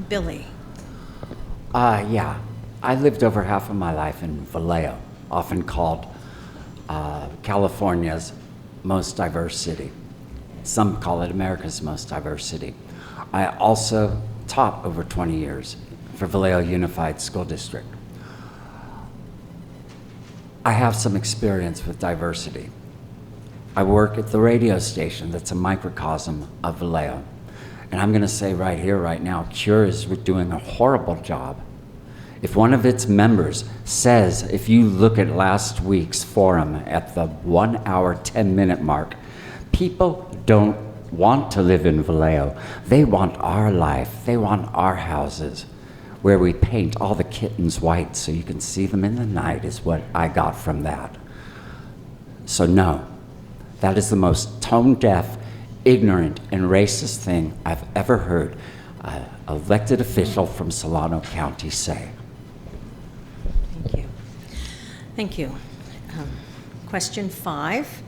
Billy? Yeah. I lived over half of my life in Vallejo, often called California's most diverse city. Some call it America's most diverse city. I also taught over 20 years for Vallejo Unified School District. I have some experience with diversity. I work at the radio station that's a microcosm of Vallejo. And I'm going to say right here, right now, Cure is doing a horrible job. If one of its members says, if you look at last week's forum at the 1 hour, 10-minute mark, people don't want to live in Vallejo. They want our life. They want our houses where we paint all the kittens white so you can see them in the night is what I got from that. So no, that is the most tone-deaf, ignorant, and racist thing I've ever heard an elected official from Solano County say. Thank you. Thank you. Question 5.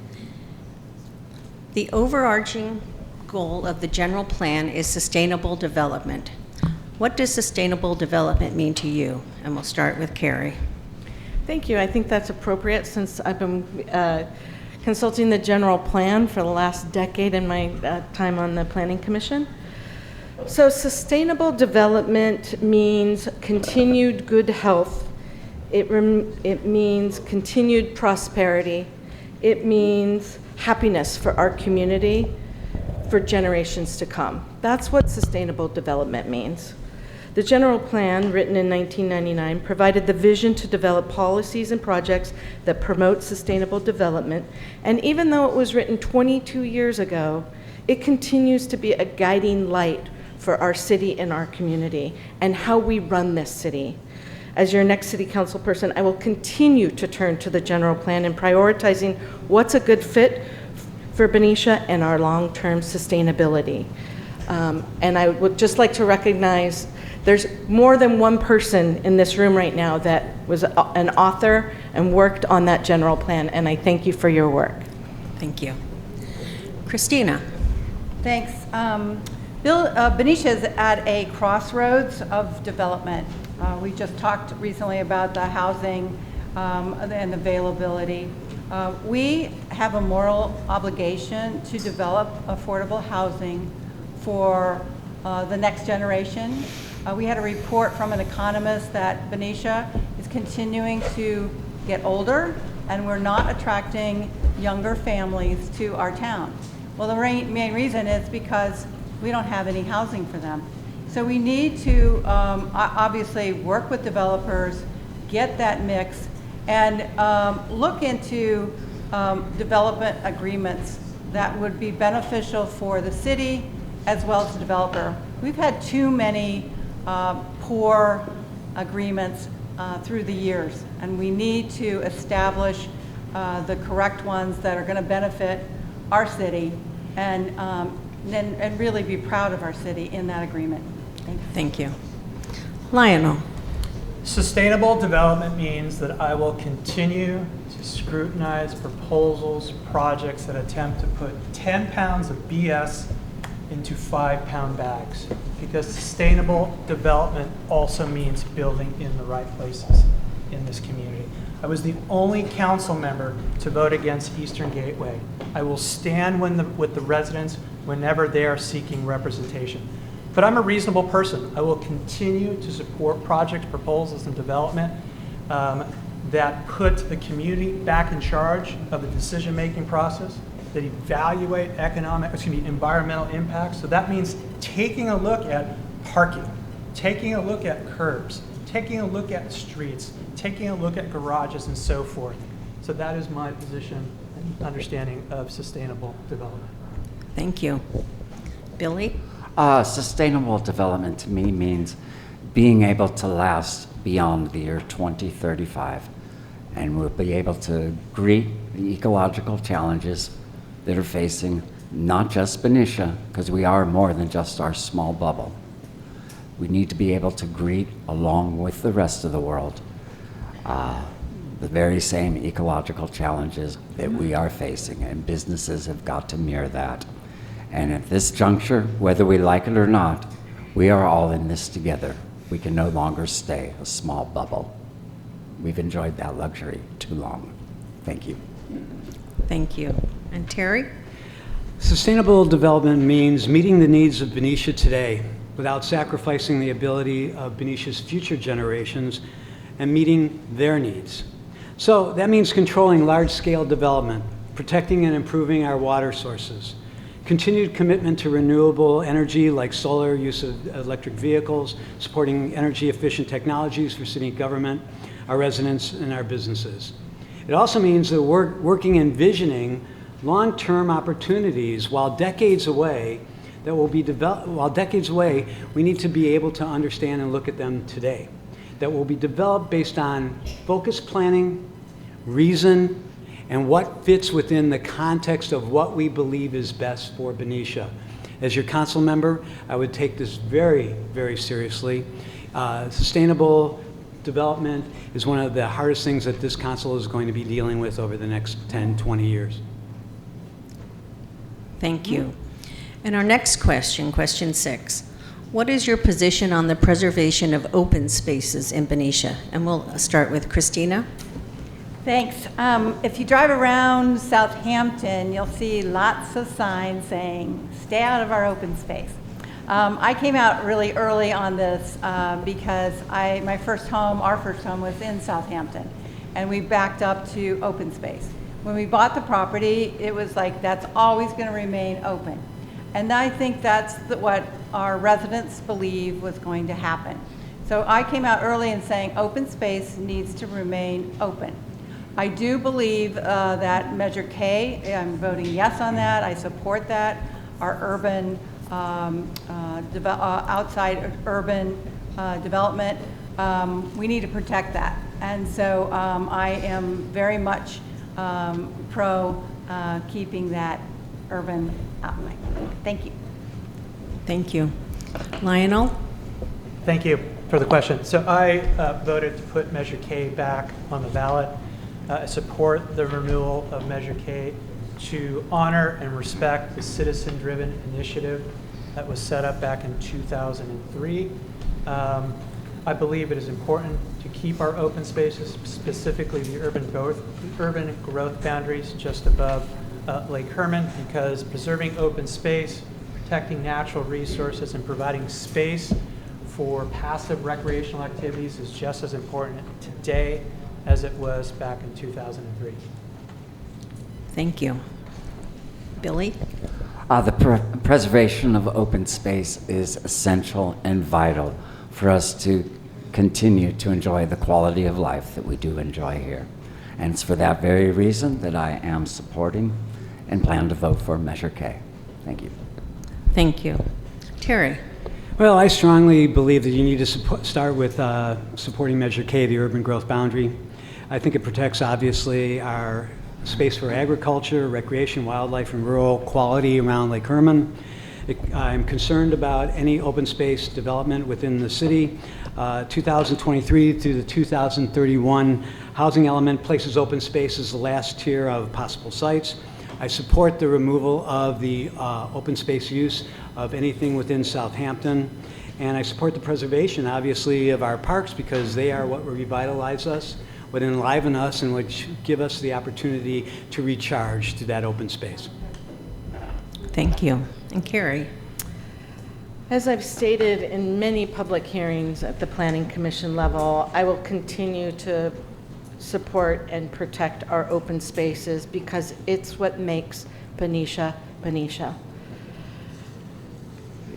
The overarching goal of the general plan is sustainable development. What does sustainable development mean to you? And we'll start with Carrie. Thank you. I think that's appropriate since I've been consulting the general plan for the last decade in my time on the Planning Commission. So sustainable development means continued good health. It means continued prosperity. It means happiness for our community for generations to come. That's what sustainable development means. The general plan, written in 1999, provided the vision to develop policies and projects that promote sustainable development. And even though it was written 22 years ago, it continues to be a guiding light for our city and our community and how we run this city. As your next city council person, I will continue to turn to the general plan in prioritizing what's a good fit for Benicia and our long-term sustainability. And I would just like to recognize there's more than one person in this room right now that was an author and worked on that general plan, and I thank you for your work. Thank you. Christina. Thanks. Benicia is at a crossroads of development. We just talked recently about the housing and availability. We have a moral obligation to develop affordable housing for the next generation. We had a report from an economist that Benicia is continuing to get older and we're not attracting younger families to our town. Well, the main reason is because we don't have any housing for them. So we need to obviously work with developers, get that mix, and look into development agreements that would be beneficial for the city as well as the developer. We've had too many poor agreements through the years, and we need to establish the correct ones that are going to benefit our city and really be proud of our city in that agreement. Thank you. Lionel. Sustainable development means that I will continue to scrutinize proposals, projects that attempt to put 10 pounds of BS into 5-pound bags, because sustainable development also means building in the right places in this community. I was the only council member to vote against Eastern Gateway. I will stand with the residents whenever they are seeking representation. But I'm a reasonable person. I will continue to support projects, proposals, and development that put the community back in charge of the decision-making process, that evaluate environmental impacts. So that means taking a look at parking, taking a look at curbs, taking a look at streets, taking a look at garages, and so forth. So that is my position and understanding of sustainable development. Thank you. Billy? Sustainable development to me means being able to last beyond the year 2035. And we'll be able to greet the ecological challenges that are facing not just Benicia, because we are more than just our small bubble. We need to be able to greet, along with the rest of the world, the very same ecological challenges that we are facing, and businesses have got to mirror that. And at this juncture, whether we like it or not, we are all in this together. We can no longer stay a small bubble. We've enjoyed that luxury too long. Thank you. Thank you. And Terry? Sustainable development means meeting the needs of Benicia today without sacrificing the ability of Benicia's future generations and meeting their needs. So that means controlling large-scale development, protecting and improving our water sources, continued commitment to renewable energy like solar, use of electric vehicles, supporting energy-efficient technologies for city government, our residents, and our businesses. It also means that we're working and envisioning long-term opportunities while decades away, we need to be able to understand and look at them today. That will be developed based on focused planning, reason, and what fits within the context of what we believe is best for Benicia. As your council member, I would take this very, very seriously. Sustainable development is one of the hardest things that this council is going to be dealing with over the next 10, 20 years. Thank you. And our next question, question 6. What is your position on the preservation of open spaces in Benicia? And we'll start with Christina. Thanks. If you drive around Southampton, you'll see lots of signs saying, stay out of our open space. I came out really early on this because our first home was in Southampton, and we backed up to open space. When we bought the property, it was like, that's always going to remain open. And I think that's what our residents believe was going to happen. So I came out early and saying open space needs to remain open. I do believe that Measure K, I'm voting yes on that. I support that. Our urban, outside urban development, we need to protect that. And so I am very much pro keeping that urban outline. Thank you. Thank you. Lionel? Thank you for the question. So I voted to put Measure K back on the ballot. I support the renewal of Measure K to honor and respect the citizen-driven initiative that was set up back in 2003. I believe it is important to keep our open spaces, specifically the urban growth boundaries just above Lake Herman, because preserving open space, protecting natural resources, and providing space for passive recreational activities is just as important today as it was back in 2003. Thank you. Billy? The preservation of open space is essential and vital for us to continue to enjoy the quality of life that we do enjoy here. And it's for that very reason that I am supporting and plan to vote for Measure K. Thank you. Thank you. Terry? Well, I strongly believe that you need to start with supporting Measure K, the urban growth boundary. I think it protects, obviously, our space for agriculture, recreation, wildlife, and rural quality around Lake Herman. I'm concerned about any open space development within the city. 2023 through the 2031 housing element places open space as the last tier of possible sites. I support the removal of the open space use of anything within Southampton. And I support the preservation, obviously, of our parks because they are what revitalize us, would enliven us, and would give us the opportunity to recharge to that open space. Thank you. And Carrie? As I've stated in many public hearings at the Planning Commission level, I will continue to support and protect our open spaces because it's what makes Benicia, Benicia.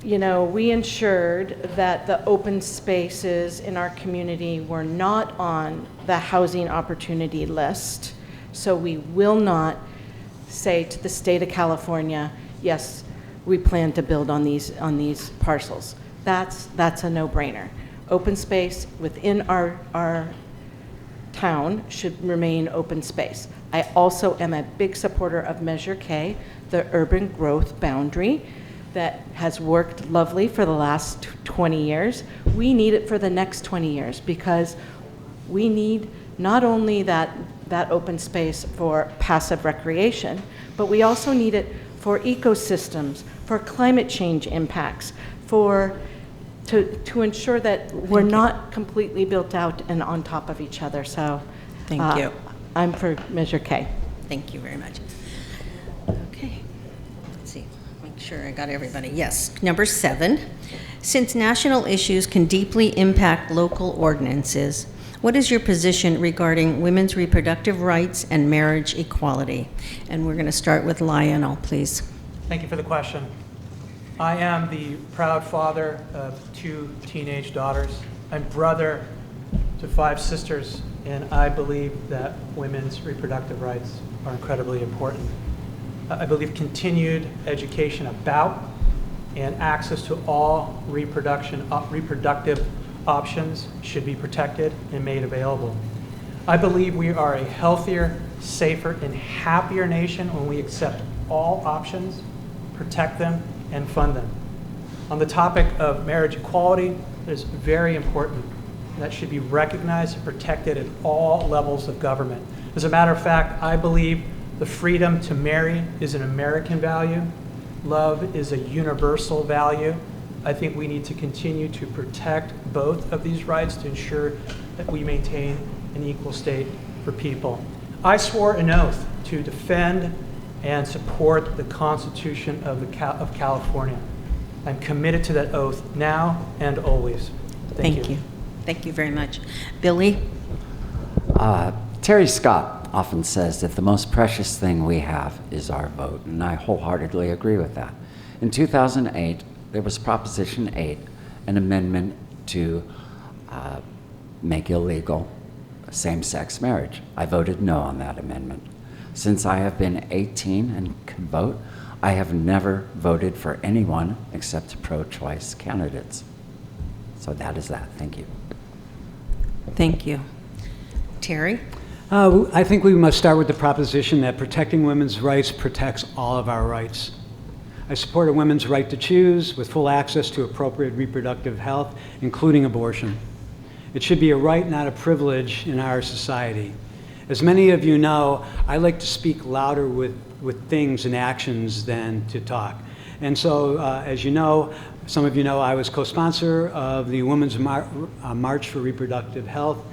You know, we ensured that the open spaces in our community were not on the housing opportunity list, so we will not say to the state of California, yes, we plan to build on these parcels. That's a no-brainer. Open space within our town should remain open space. I also am a big supporter of Measure K, the urban growth boundary that has worked lovely for the last 20 years. We need it for the next 20 years because we need not only that open space for passive recreation, but we also need it for ecosystems, for climate change impacts, to ensure that we're not completely built out and on top of each other. So Thank you. I'm for Measure K. Thank you very much. Okay. Let's see. Make sure I got everybody. Yes. Number 7. Since national issues can deeply impact local ordinances, What is your position regarding women's reproductive rights and marriage equality? And we're going to start with Lionel, please. Thank you for the question. I am the proud father of 2 teenage daughters. I'm brother to 5 sisters, and I believe that women's reproductive rights are incredibly important. I believe continued education about and access to all reproductive options should be protected and made available. I believe we are a healthier, safer, and happier nation when we accept all options, protect them, and fund them. On the topic of marriage equality, it is very important. That should be recognized and protected at all levels of government. As a matter of fact, I believe the freedom to marry is an American value. Love is a universal value. I think we need to continue to protect both of these rights to ensure that we maintain an equal state for people. I swore an oath to defend and support the Constitution of California. I'm committed to that oath now and always. Thank you. Thank you very much. Billy? Terry Scott often says that the most precious thing we have is our vote, and I wholeheartedly agree with that. In 2008, there was Proposition 8, an amendment to make illegal same-sex marriage. I voted no on that amendment. Since I have been 18 and can vote, I have never voted for anyone except pro-choice candidates. So that is that. Thank you. Thank you. Terry? I think we must start with the proposition that protecting women's rights protects all of our rights. I support a woman's right to choose with full access to appropriate reproductive health, including abortion. It should be a right, not a privilege in our society. As many of you know, I like to speak louder with things and actions than to talk. And so, as you know, some of you know, I was co-sponsor of the Women's March for Reproductive Health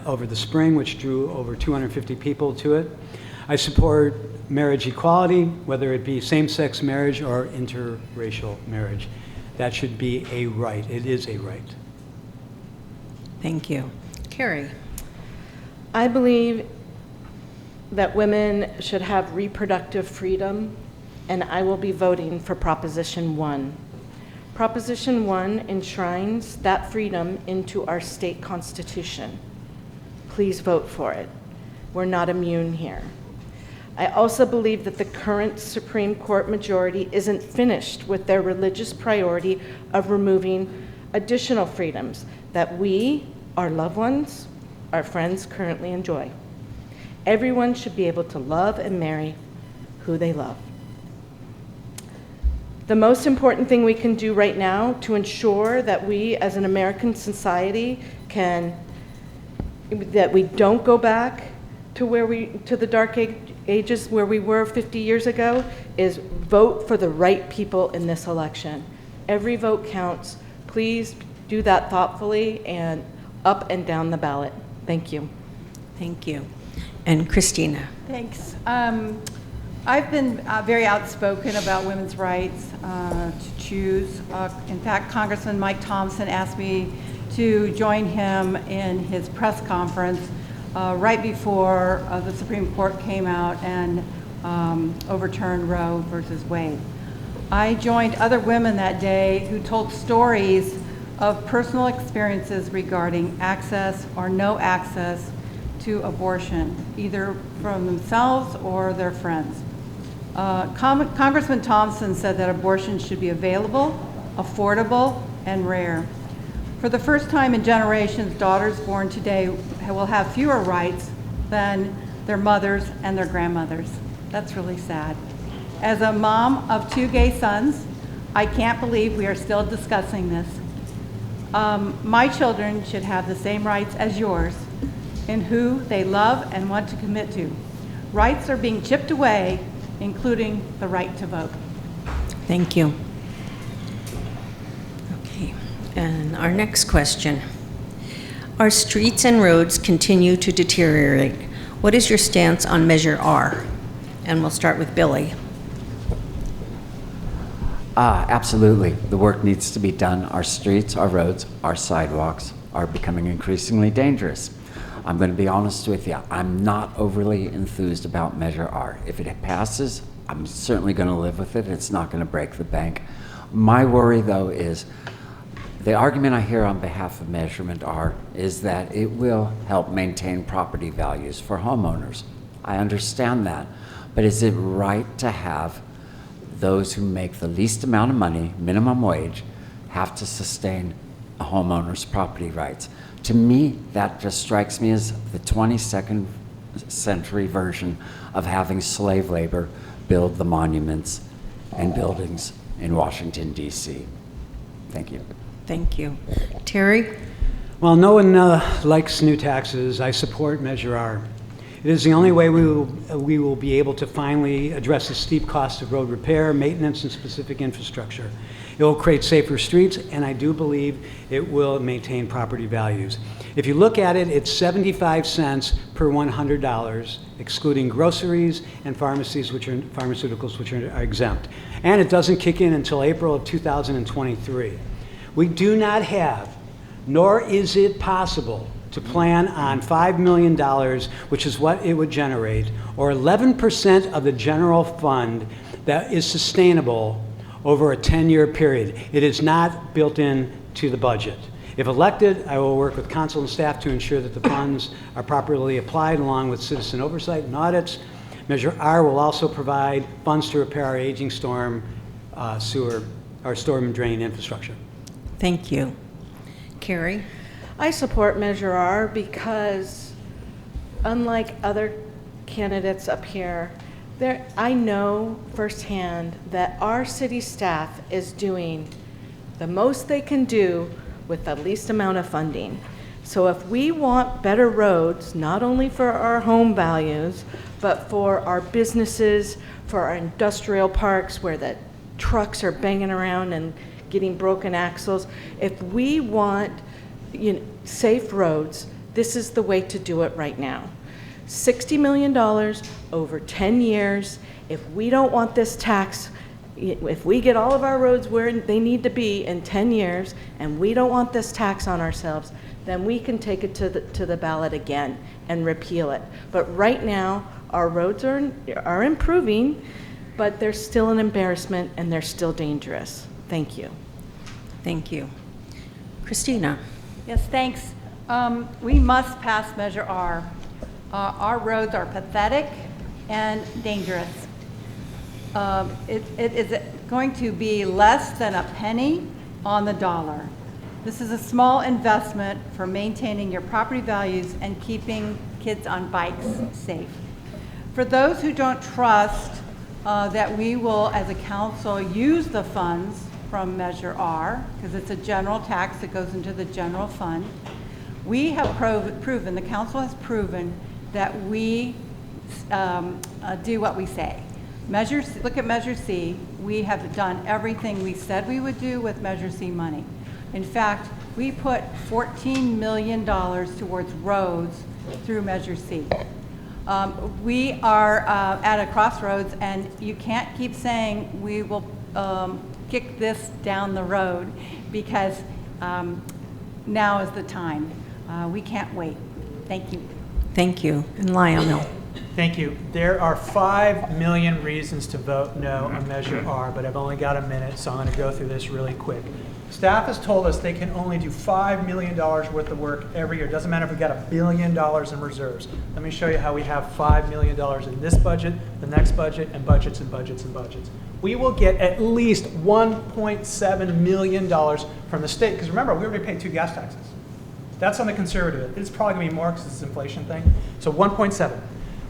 over the spring, which drew over 250 people to it. I support marriage equality, whether it be same-sex marriage or interracial marriage. That should be a right. It is a right. Thank you. Carrie? I believe that women should have reproductive freedom, and I will be voting for Proposition 1. Proposition 1 enshrines that freedom into our state constitution. Please vote for it. We're not immune here. I also believe that the current Supreme Court majority isn't finished with their religious priority of removing additional freedoms that we, our loved ones, our friends currently enjoy. Everyone should be able to love and marry who they love. The most important thing we can do right now to ensure that we as an American society that we don't go back to the dark ages where we were 50 years ago is vote for the right people in this election. Every vote counts. Please do that thoughtfully and up and down the ballot. Thank you. Thank you. And Christina? Thanks. I've been very outspoken about women's rights to choose. In fact, Congressman Mike Thompson asked me to join him in his press conference right before the Supreme Court came out and overturned Roe versus Wade. I joined other women that day who told stories of personal experiences regarding access or no access to abortion, either from themselves or their friends. Congressman Thompson said that abortion should be available, affordable, and rare. For the first time in generations, daughters born today will have fewer rights than their mothers and their grandmothers. That's really sad. As a mom of 2 gay sons, I can't believe we are still discussing this. My children should have the same rights as yours in who they love and want to commit to. Rights are being chipped away, including the right to vote. Thank you. Okay, and our next question. Our streets and roads continue to deteriorate. What is your stance on Measure R? And we'll start with Billy. Absolutely. The work needs to be done. Our streets, our roads, our sidewalks are becoming increasingly dangerous. I'm going to be honest with you. I'm not overly enthused about Measure R. If it passes, I'm certainly going to live with it. It's not going to break the bank. My worry, though, is the argument I hear on behalf of Measurement R is that it will help maintain property values for homeowners. I understand that. But is it right to have those who make the least amount of money, minimum wage, have to sustain a homeowner's property rights? To me, that just strikes me as the 22nd century version of having slave labor build the monuments and buildings in Washington, D.C. Thank you. Thank you. Terry? Well, no one likes new taxes. I support Measure R. It is the only way we will be able to finally address the steep cost of road repair, maintenance, and specific infrastructure. It will create safer streets, and I do believe it will maintain property values. If you look at it, it's 75 cents per $100, excluding groceries and pharmaceuticals, which are exempt. And it doesn't kick in until April of 2023. We do not have, nor is it possible, to plan on $5 million, which is what it would generate, or 11% of the general fund that is sustainable over a 10-year period. It is not built in to the budget. If elected, I will work with council and staff to ensure that the funds are properly applied along with citizen oversight and audits. Measure R will also provide funds to repair our aging storm and drain infrastructure. Thank you. Carrie? I support Measure R because, unlike other candidates up here, I know firsthand that our city staff is doing the most they can do with the least amount of funding. So if we want better roads, not only for our home values, but for our businesses, for our industrial parks where the trucks are banging around and getting broken axles, if we want safe roads, this is the way to do it right now. $60 million over 10 years. If we don't want this tax, if we get all of our roads where they need to be in 10 years, and we don't want this tax on ourselves, then we can take it to the ballot again and repeal it. But right now, our roads are improving, but they're still an embarrassment and they're still dangerous. Thank you. Thank you. Christina? Yes, thanks. We must pass Measure R. Our roads are pathetic and dangerous. It is going to be less than a penny on the dollar. This is a small investment for maintaining your property values and keeping kids on bikes safe. For those who don't trust that we will, as a council, use the funds from Measure R, because it's a general tax that goes into the general fund, we have proven, the council has proven, that we do what we say. Look at Measure C. We have done everything we said we would do with Measure C money. In fact, we put $14 million towards roads through Measure C. We are at a crossroads, and you can't keep saying we will kick this down the road, because now is the time. We can't wait. Thank you. Thank you. And Lionel? Thank you. There are 5 million reasons to vote no on Measure R, but I've only got a minute, so I'm going to go through this really quick. Staff has told us they can only do $5 million worth of work every year. Doesn't matter if we've got $1 billion in reserves. Let me show you how we have $5 million in this budget, the next budget, and budgets and budgets and budgets. We will get at least $1.7 million from the state, because remember, we already paid 2 gas taxes. That's on the conservative. It's probably going to be more because it's an inflation thing. So 1.7.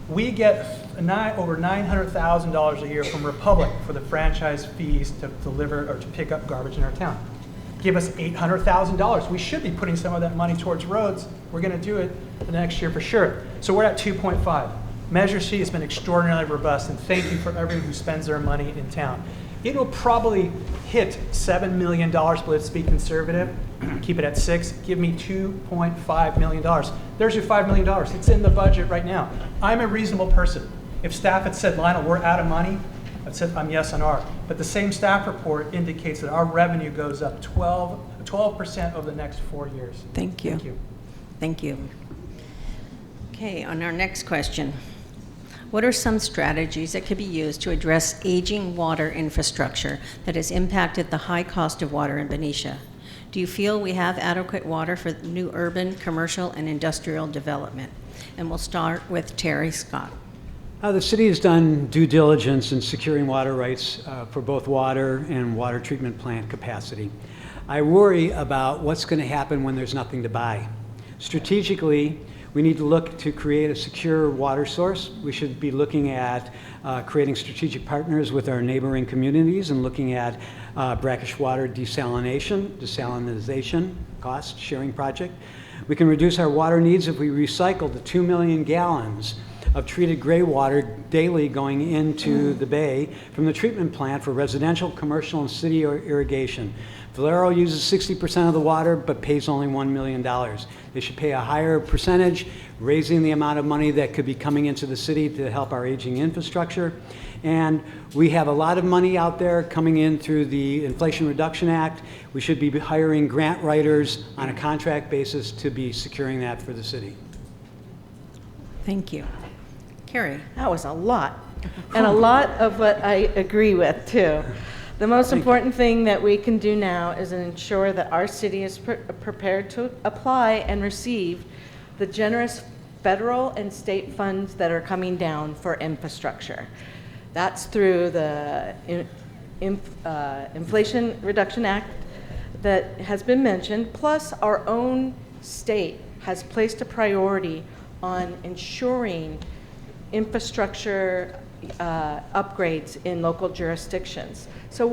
We get over $900,000 a year from Republic for the franchise fees to deliver or to pick up garbage in our town. Give us $800,000. We should be putting some of that money towards roads. We're going to do it the next year for sure. So we're at 2.5. Measure C has been extraordinarily robust, and thank you for everyone who spends their money in town. It will probably hit $7 million, but let's be conservative. Keep it at 6. Give me $2.5 million. There's your $5 million. It's in the budget right now. I'm a reasonable person. If staff had said, Lionel, we're out of money, I'd said I'm yes on R. But the same staff report indicates that our revenue goes up 12% over the next 4 years. Thank you. Thank you. Thank you. Okay, on our next question. What are some strategies that could be used to address aging water infrastructure that has impacted the high cost of water in Benicia? Do you feel we have adequate water for new urban, commercial, and industrial development? And we'll start with Terry Scott. The city has done due diligence in securing water rights for both water and water treatment plant capacity. I worry about what's going to happen when there's nothing to buy. Strategically, we need to look to create a secure water source. We should be looking at creating strategic partners with our neighboring communities and looking at brackish water desalination cost sharing project. We can reduce our water needs if we recycle the 2 million gallons of treated gray water daily going into the bay from the treatment plant for residential, commercial, and city irrigation. Valero uses 60% of the water but pays only $1 million. They should pay a higher percentage, raising the amount of money that could be coming into the city to help our aging infrastructure. And we have a lot of money out there coming in through the Inflation Reduction Act. We should be hiring grant writers on a contract basis to be securing that for the city. Thank you. Carrie. That was a lot, and a lot of what I agree with, too. The most important thing that we can do now is ensure that our city is prepared to apply and receive the generous federal and state funds that are coming down for infrastructure. That's through the Inflation Reduction Act that has been mentioned, plus our own state has placed a priority on ensuring infrastructure upgrades in local jurisdictions. So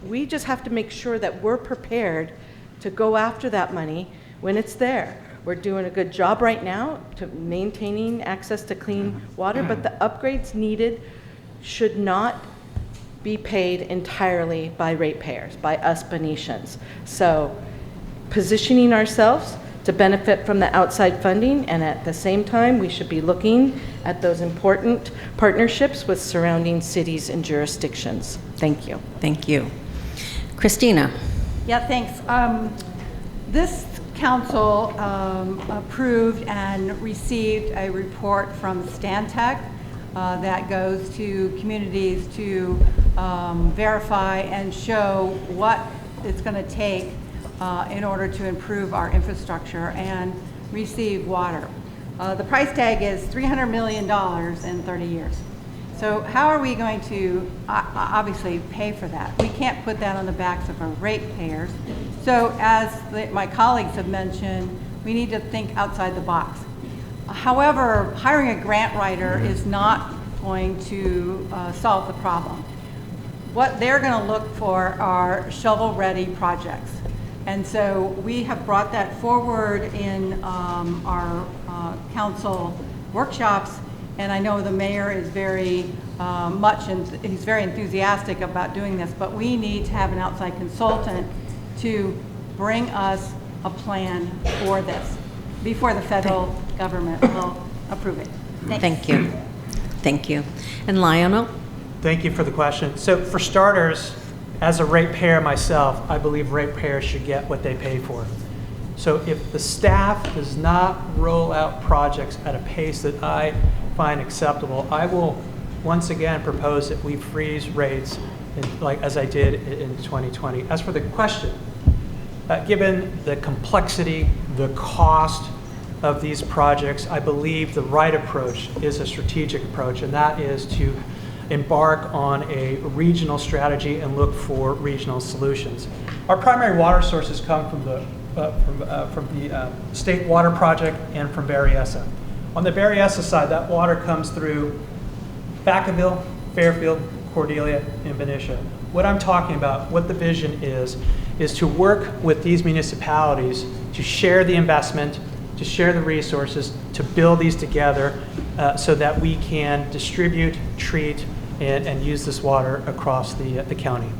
we just have to make sure that we're prepared to go after that money when it's there. We're doing a good job right now to maintaining access to clean water, but the upgrades needed should not be paid entirely by ratepayers, by us Benicians. So positioning ourselves to benefit from the outside funding, and at the same time, we should be looking at those important partnerships with surrounding cities and jurisdictions. Thank you. Thank you. Christina. Yeah, thanks. This council approved and received a report from Stantec that goes to communities to verify and show what it's going to take in order to improve our infrastructure and receive water. The price tag is $300 million in 30 years. So how are we going to obviously pay for that? We can't put that on the backs of our ratepayers. So as my colleagues have mentioned, we need to think outside the box. However, hiring a grant writer is not going to solve the problem. What they're going to look for are shovel-ready projects. And so we have brought that forward in our council workshops, and I know the mayor is very he's very enthusiastic about doing this, but we need to have an outside consultant to bring us a plan for this before the federal government will approve it. Thanks. Thank you. Thank you. And Lionel? Thank you for the question. So for starters, as a ratepayer myself, I believe ratepayers should get what they pay for. So if the staff does not roll out projects at a pace that I find acceptable, I will once again propose that we freeze rates like as I did in 2020. As for the question, given the complexity, the cost of these projects, I believe the right approach is a strategic approach, and that is to embark on a regional strategy and look for regional solutions. Our primary water sources come from the State Water Project and from Benicia. On the Benicia side, that water comes through Vacaville, Fairfield, Cordelia, and Benicia. What I'm talking about, what the vision is to work with these municipalities to share the investment, to share the resources, to build these together so that we can distribute, treat, and use this water across the county.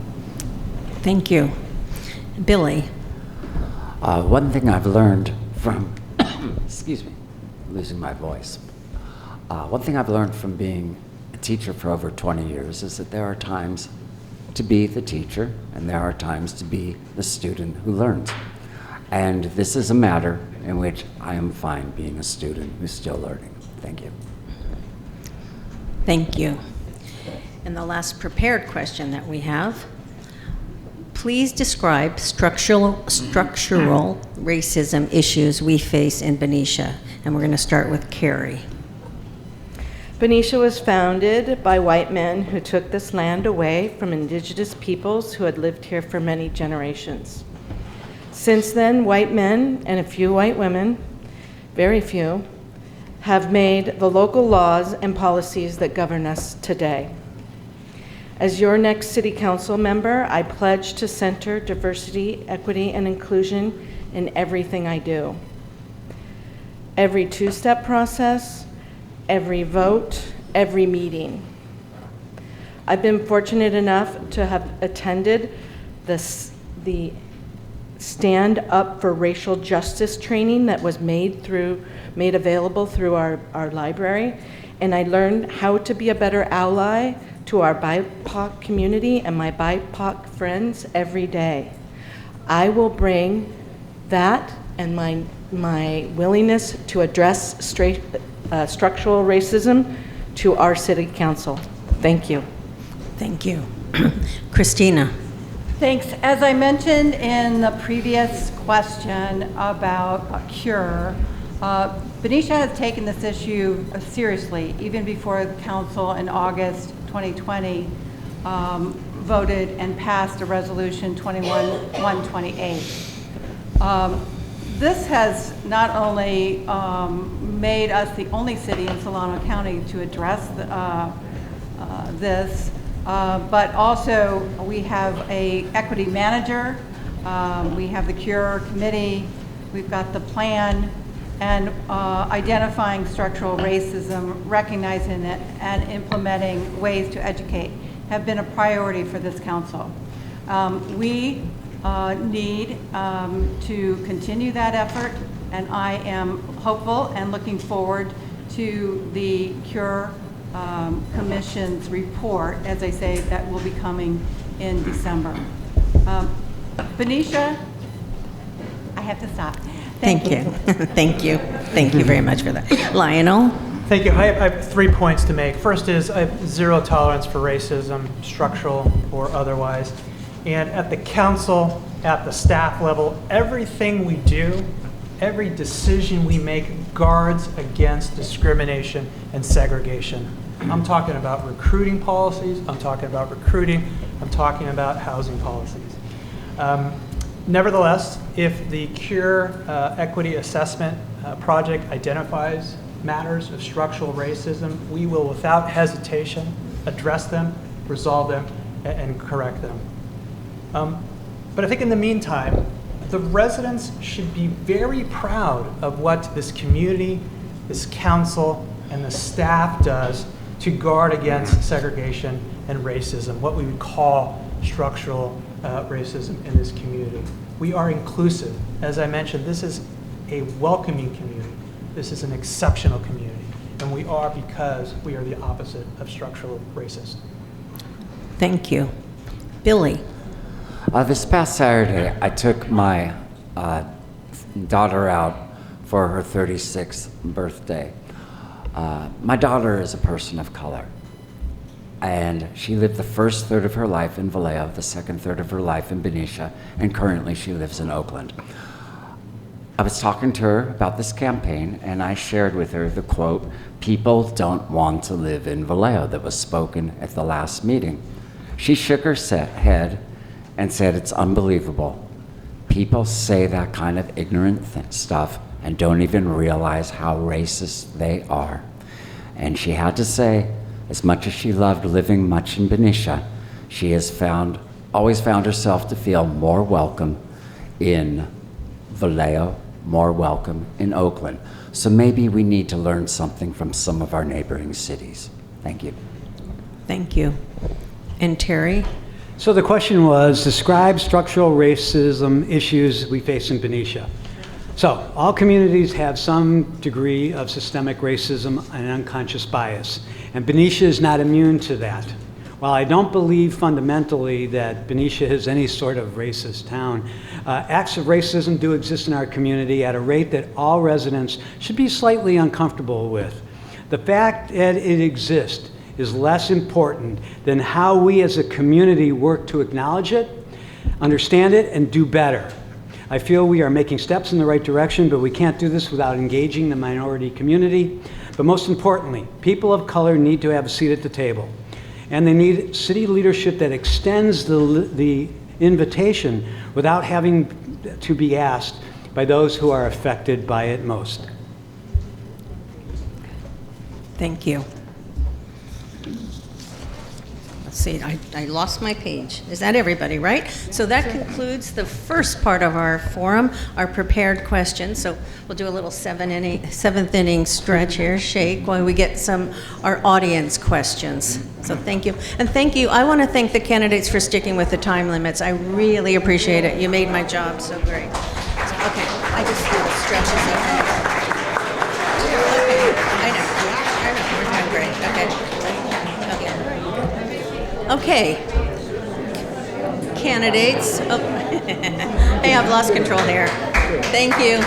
Thank you. Billy. One thing I've learned from, excuse me, losing my voice. One thing I've learned from being a teacher for over 20 years is that there are times to be the teacher and there are times to be the student who learns. And this is a matter in which I am fine being a student who's still learning. Thank you. Thank you. And the last prepared question that we have, please describe structural racism issues we face in Benicia. And we're going to start with Carrie. Benicia was founded by white men who took this land away from indigenous peoples who had lived here for many generations. Since then, white men and a few white women, very few, have made the local laws and policies that govern us today. As your next City Council member, I pledge to center diversity, equity, and inclusion in everything I do. Every two-step process, every vote, every meeting. I've been fortunate enough to have attended the Stand Up for Racial Justice training that was made available through our library, and I learned how to be a better ally to our BIPOC community and my BIPOC friends every day. I will bring that and my willingness to address structural racism to our City Council. Thank you. Thank you. Christina. Thanks. As I mentioned in the previous question about a cure, Benicia has taken this issue seriously. Even before the council in August 2020 voted and passed a resolution 21-128. This has not only made us the only city in Solano County to address this, but also we have an equity manager, we have the CURE committee, we've got the plan, and identifying structural racism, recognizing it, and implementing ways to educate have been a priority for this council. We need to continue that effort, and I am hopeful and looking forward to the CURE Commission's report, as I say, that will be coming in December. Benicia, I have to stop. Thank you. Thank you. Thank you very much for that. Lionel? Thank you. I have 3 points to make. First is I have zero tolerance for racism, structural or otherwise. And at the council, at the staff level, everything we do, every decision we make guards against discrimination and segregation. I'm talking about recruiting policies, I'm talking about housing policies. Nevertheless, if the CURE Equity Assessment Project identifies matters of structural racism, we will without hesitation address them, resolve them, and correct them. But I think in the meantime, the residents should be very proud of what this community, this council, and the staff does to guard against segregation and racism, what we would call structural racism in this community. We are inclusive. As I mentioned, this is a welcoming community. This is an exceptional community, and we are because we are the opposite of structural racist. Thank you. Billy? This past Saturday, I took my daughter out for her 36th birthday. My daughter is a person of color, and she lived the first third of her life in Vallejo, the second third of her life in Benicia, and currently she lives in Oakland. I was talking to her about this campaign, and I shared with her the quote, "People don't want to live in Vallejo," that was spoken at the last meeting. She shook her head and said, "It's unbelievable. People say that kind of ignorant stuff and don't even realize how racist they are." And she had to say, as much as she loved living much in Benicia, she has always found herself to feel more welcome in Vallejo, more welcome in Oakland. So maybe we need to learn something from some of our neighboring cities. Thank you. Thank you. And Terry? So the question was, describe structural racism issues we face in Benicia. So all communities have some degree of systemic racism and unconscious bias, and Benicia is not immune to that. While I don't believe fundamentally that Benicia is any sort of racist town, acts of racism do exist in our community at a rate that all residents should be slightly uncomfortable with. The fact that it exists is less important than how we as a community work to acknowledge it, understand it, and do better. I feel we are making steps in the right direction, but we can't do this without engaging the minority community. But most importantly, people of color need to have a seat at the table. And they need city leadership that extends the invitation without having to be asked by those who are affected by it most. Thank you. Let's see, I lost my page. Is that everybody, right? So that concludes the first part of our forum, our prepared questions. So we'll do a little seventh inning stretch here, shake, while we get our audience questions. So thank you. And thank you. I want to thank the candidates for sticking with the time limits. I really appreciate it. You made my job so great. So, okay, I just do the stretches up. I know, we're doing great, okay. Candidates, hey, I've lost control here. Thank you.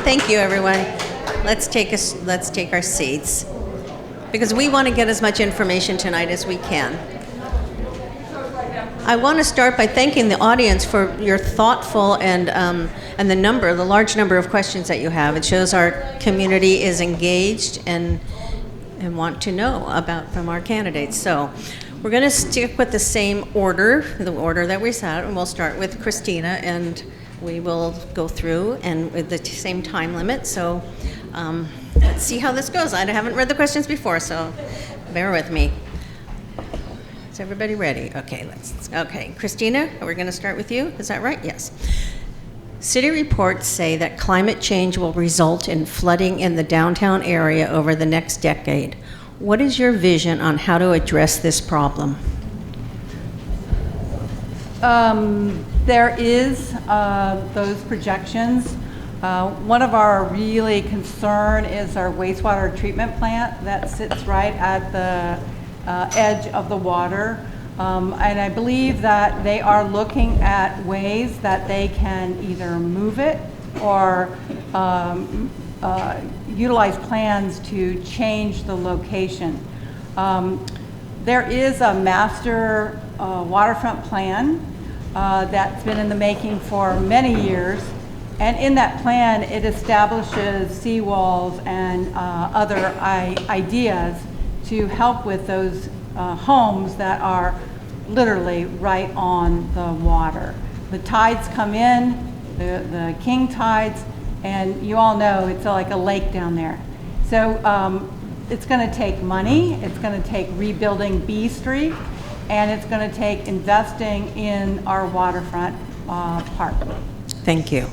Thank you, everyone. Let's take our seats, because we want to get as much information tonight as we can. I want to start by thanking the audience for your thoughtful and the large number of questions that you have. It shows our community is engaged and want to know from our candidates. So we're going to stick with the same order, the order that we set, and we'll start with Christina, and we will go through and with the same time limit. So let's see how this goes. I haven't read the questions before, so bear with me. Is everybody ready? Okay, Christina, we're going to start with you. Is that right? Yes. City reports say that climate change will result in flooding in the downtown area over the next decade. What is your vision on how to address this problem? There is those projections. One of our really concern is our wastewater treatment plant that sits right at the edge of the water. And I believe that they are looking at ways that they can either move it or utilize plans to change the location. There is a master waterfront plan that's been in the making for many years. And in that plan, it establishes seawalls and other ideas to help with those homes that are literally right on the water. The tides come in, the king tides, and you all know it's like a lake down there. So it's going to take money, it's going to take rebuilding B Street, and it's going to take investing in our waterfront park. Thank you.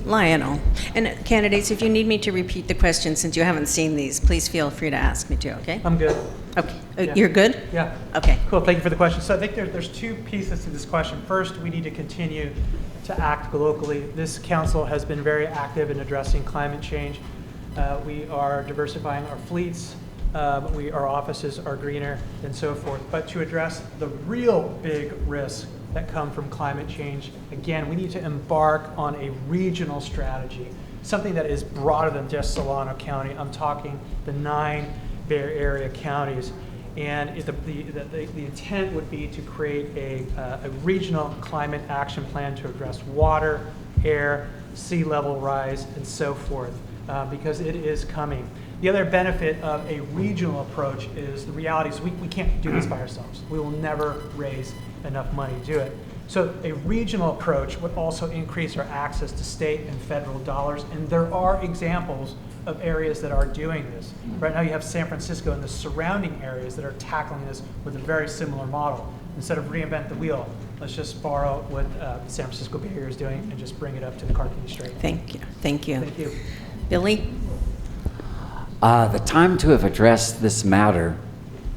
Lionel. And candidates, if you need me to repeat the question since you haven't seen these, please feel free to ask me to, okay? I'm good. Okay. Yeah. You're good? Yeah. Okay. Cool, thank you for the question. So I think there's two pieces to this question. First, we need to continue to act locally. This council has been very active in addressing climate change. We are diversifying our fleets. Our offices are greener and so forth. But to address the real big risks that come from climate change, again, we need to embark on a regional strategy, something that is broader than just Solano County. I'm talking the 9 Bay Area counties. And the intent would be to create a regional climate action plan to address water, air, sea level rise, and so forth, because it is coming. The other benefit of a regional approach is the reality is we can't do this by ourselves. We will never raise enough money to do it. So a regional approach would also increase our access to state and federal dollars, and there are examples of areas that are doing this. Right now you have San Francisco and the surrounding areas that are tackling this with a very similar model. Instead of reinvent the wheel, let's just borrow what San Francisco Bay Area is doing and just bring it up to the Carnegie Strait. Thank you. Thank you. Thank you. Billy? The time to have addressed this matter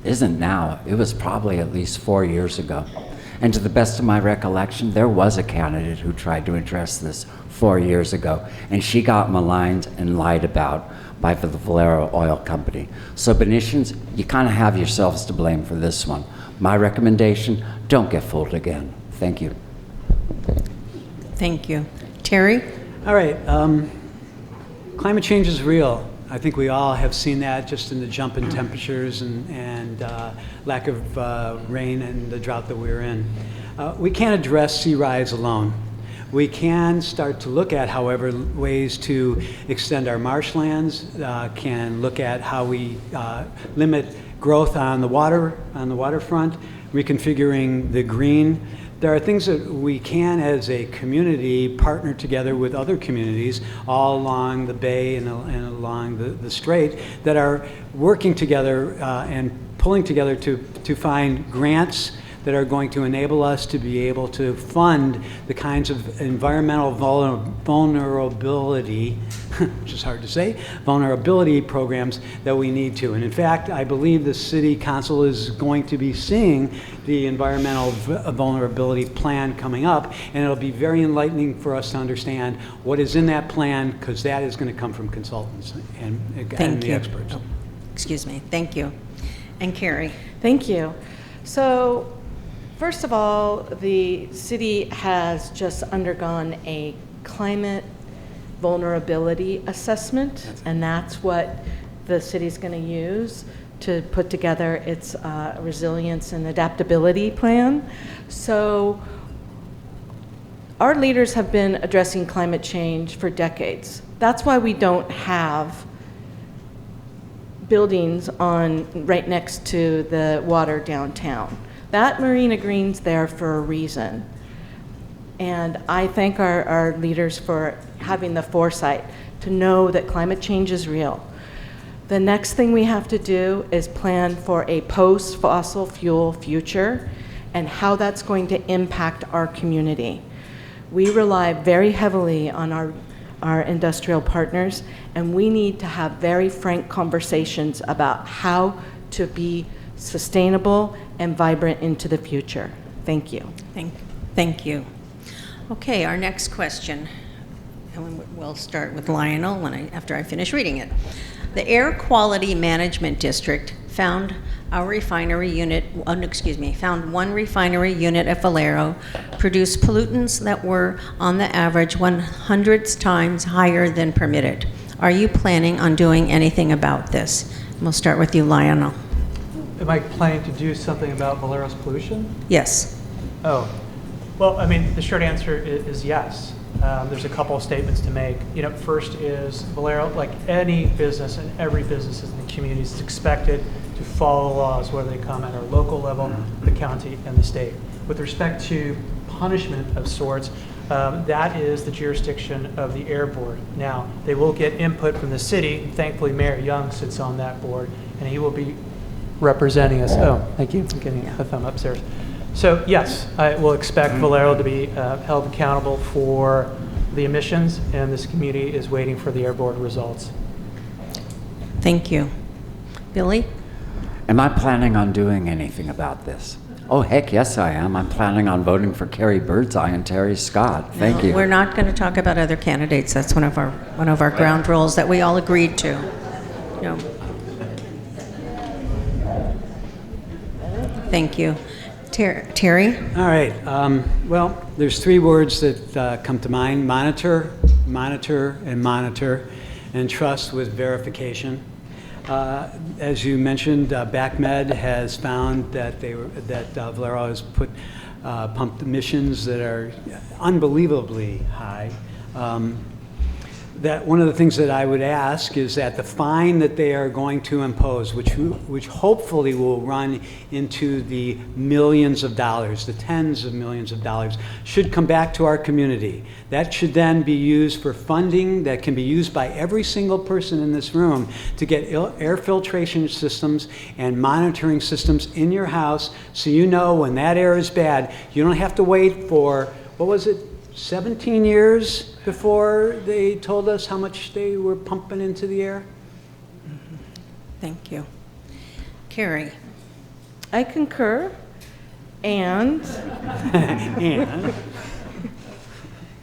isn't now. It was probably at least 4 years ago. And to the best of my recollection, there was a candidate who tried to address this 4 years ago, and she got maligned and lied about by the Valero Oil Company. So Benicians, you kind of have yourselves to blame for this one. My recommendation, don't get fooled again. Thank you. Thank you. Terry? All right. Climate change is real. I think we all have seen that just in the jump in temperatures and lack of rain and the drought that we're in. We can't address sea rise alone. We can start to look at, however, ways to extend our marshlands, can look at how we limit growth on the waterfront, reconfiguring the green. There are things that we can, as a community, partner together with other communities all along the bay and along the strait that are working together and pulling together to find grants that are going to enable us to be able to fund the kinds of environmental vulnerability, which is hard to say, vulnerability programs that we need to. And in fact, I believe the City Council is going to be seeing the environmental vulnerability plan coming up, and it'll be very enlightening for us to understand what is in that plan, because that is going to come from consultants and the experts. Oh, excuse me. Thank you. And Carrie? Thank you. So, first of all, the city has just undergone a climate vulnerability assessment, and that's what the city's going to use to put together its resilience and adaptability plan. So our leaders have been addressing climate change for decades. That's why we don't have buildings right next to the water downtown. That Marina Green's there for a reason. And I thank our leaders for having the foresight to know that climate change is real. The next thing we have to do is plan for a post-fossil fuel future and how that's going to impact our community. We rely very heavily on our industrial partners, and we need to have very frank conversations about how to be sustainable and vibrant into the future. Thank you. Thank you. Okay, our next question, and we'll start with Lionel after I finish reading it. The Air Quality Management District found one refinery unit at Valero produced pollutants that were, on the average, 100 times higher than permitted. Are you planning on doing anything about this? We'll start with you, Lionel. Am I planning to do something about Valero's pollution? Yes. Oh, well, I mean, the short answer is yes. There's a couple of statements to make. First is Valero, like any business and every business in the community, is expected to follow laws, whether they come at our local level, the county, and the state. With respect to punishment of sorts, that is the jurisdiction of the Air Board. Now, they will get input from the city. Thankfully, Mayor Young sits on that board, and he will be representing us. Oh, thank you. I'm getting a thumb upstairs. So yes, I will expect Valero to be held accountable for the emissions, and this community is waiting for the Air Board results. Thank you. Billy? Am I planning on doing anything about this? Oh, heck yes, I am. I'm planning on voting for Carrie Birdseye and Terry Scott. Thank you. We're not going to talk about other candidates. That's one of our ground rules that we all agreed to. No. Thank you. Terry? All right. Well, there's three words that come to mind: monitor, monitor, and monitor, and trust with verification. As you mentioned, BACMed has found that Valero has pumped emissions that are unbelievably high. That one of the things that I would ask is that the fine that they are going to impose, which hopefully will run into the millions of dollars, the tens of millions of dollars, should come back to our community. That should then be used for funding that can be used by every single person in this room to get air filtration systems and monitoring systems in your house, so you know when that air is bad. You don't have to wait for, 17 years before they told us how much they were pumping into the air? Mm-hmm. Thank you. Carrie? I concur. And, And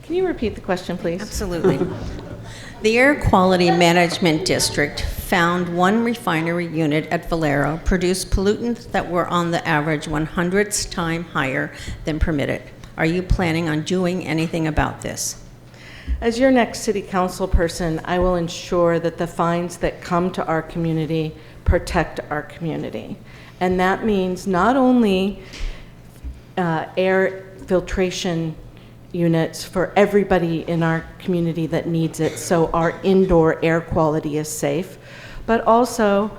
can you repeat the question, please? Absolutely. The Air Quality Management District found one refinery unit at Valero produced pollutants that were on the average 100th time higher than permitted. Are you planning on doing anything about this? As your next city council person, I will ensure that the fines that come to our community protect our community. And that means not only air filtration units for everybody in our community that needs it, so our indoor air quality is safe, but also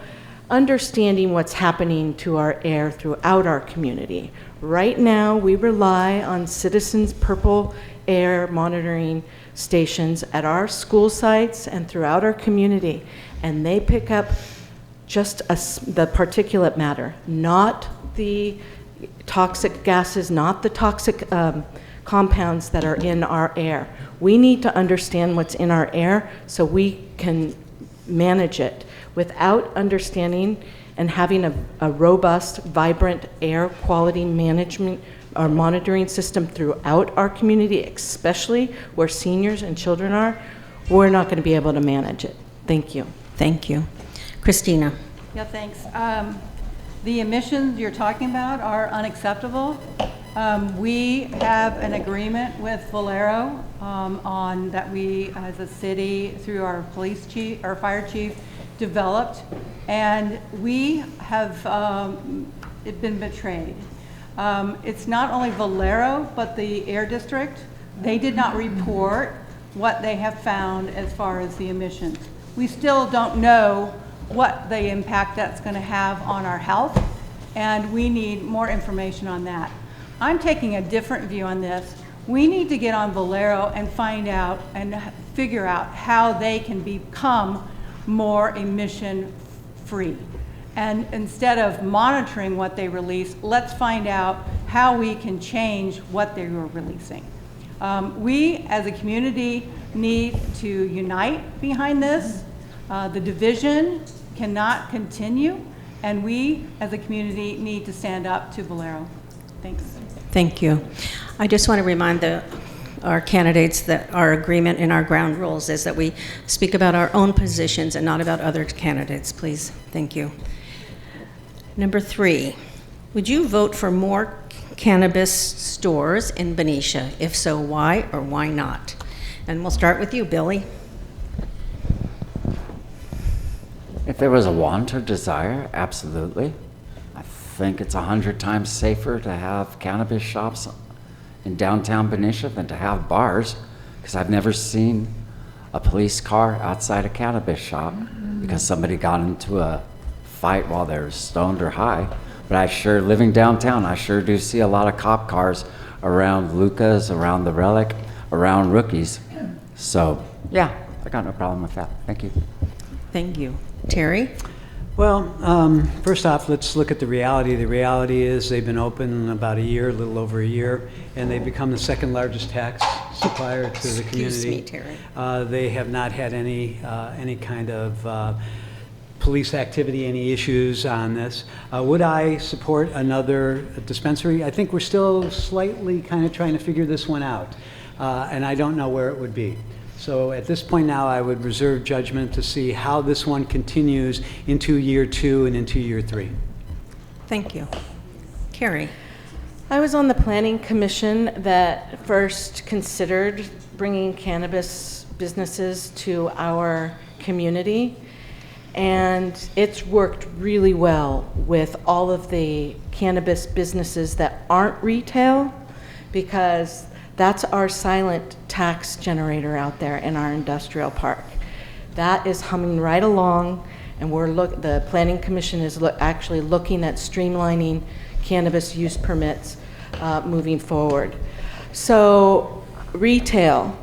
understanding what's happening to our air throughout our community. Right now, we rely on Citizens Purple Air monitoring stations at our school sites and throughout our community, and they pick up just the particulate matter, not the toxic gases, not the toxic compounds that are in our air. We need to understand what's in our air so we can manage it. Without understanding and having a robust, vibrant air quality management or monitoring system throughout our community, especially where seniors and children are, we're not going to be able to manage it. Thank you. Thank you. Christina. Yeah, thanks. The emissions you're talking about are unacceptable. We have an agreement with Valero on that we, as a city, through our police chief, our fire chief, developed, and we have been betrayed. It's not only Valero, but the Air District. They did not report what they have found as far as the emissions. We still don't know what the impact that's going to have on our health, and we need more information on that. I'm taking a different view on this. We need to get on Valero and find out and figure out how they can become more emission-free. And instead of monitoring what they release, let's find out how we can change what they were releasing. We, as a community, need to unite behind this. The division cannot continue, and we, as a community, need to stand up to Valero. Thanks. Thank you. I just want to remind our candidates that our agreement in our ground rules is that we speak about our own positions and not about other candidates, please. Thank you. Number 3, would you vote for more cannabis stores in Benicia? If so, why or why not? And we'll start with you, Billy. If there was a want or desire, absolutely. I think it's 100 times safer to have cannabis shops in downtown Benicia than to have bars, because I've never seen a police car outside a cannabis shop because somebody got into a fight while they're stoned or high. But I sure, living downtown, I sure do see a lot of cop cars around Lucas, around the Relic, around Rookies. So yeah, I got no problem with that. Thank you. Thank you. Terry? Well, first off, let's look at the reality. The reality is they've been open about a year, a little over a year, and they've become the second largest tax supplier to the community. Excuse me, Terry. They have not had any kind of police activity, any issues on this. Would I support another dispensary? I think we're still slightly kind of trying to figure this one out, and I don't know where it would be. So at this point now, I would reserve judgment to see how this one continues into year 2 and into year 3. Thank you. Carrie? I was on the planning commission that first considered bringing cannabis businesses to our community, and it's worked really well with all of the cannabis businesses that aren't retail, because that's our silent tax generator out there in our industrial park. That is humming right along, and the Planning Commission is actually looking at streamlining cannabis use permits moving forward. So retail,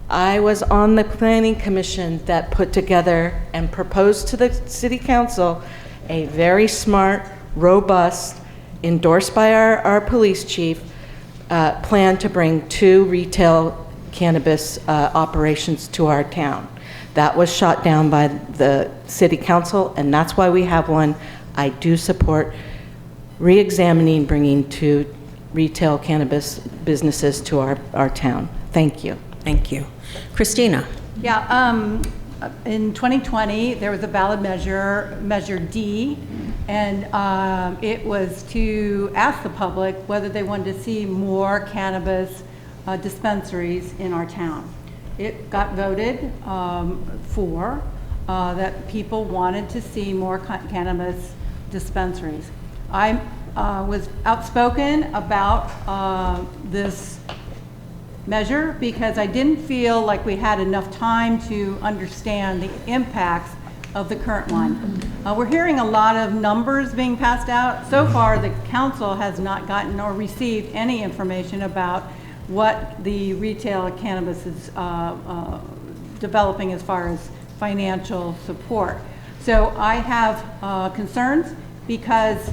I was on the Planning Commission that put together and proposed to the City Council a very smart, robust, endorsed by our police chief, plan to bring 2 retail cannabis operations to our town. That was shot down by the City Council, and that's why we have one. I do support re-examining bringing 2 retail cannabis businesses to our town. Thank you. Thank you. Christina? Yeah, in 2020, there was a ballot measure, Measure D, and it was to ask the public whether they wanted to see more cannabis dispensaries in our town. It got voted for, that people wanted to see more cannabis dispensaries. I was outspoken about this measure because I didn't feel like we had enough time to understand the impacts of the current one. We're hearing a lot of numbers being passed out. So far, the council has not gotten or received any information about what the retail cannabis is developing as far as financial support. So I have concerns because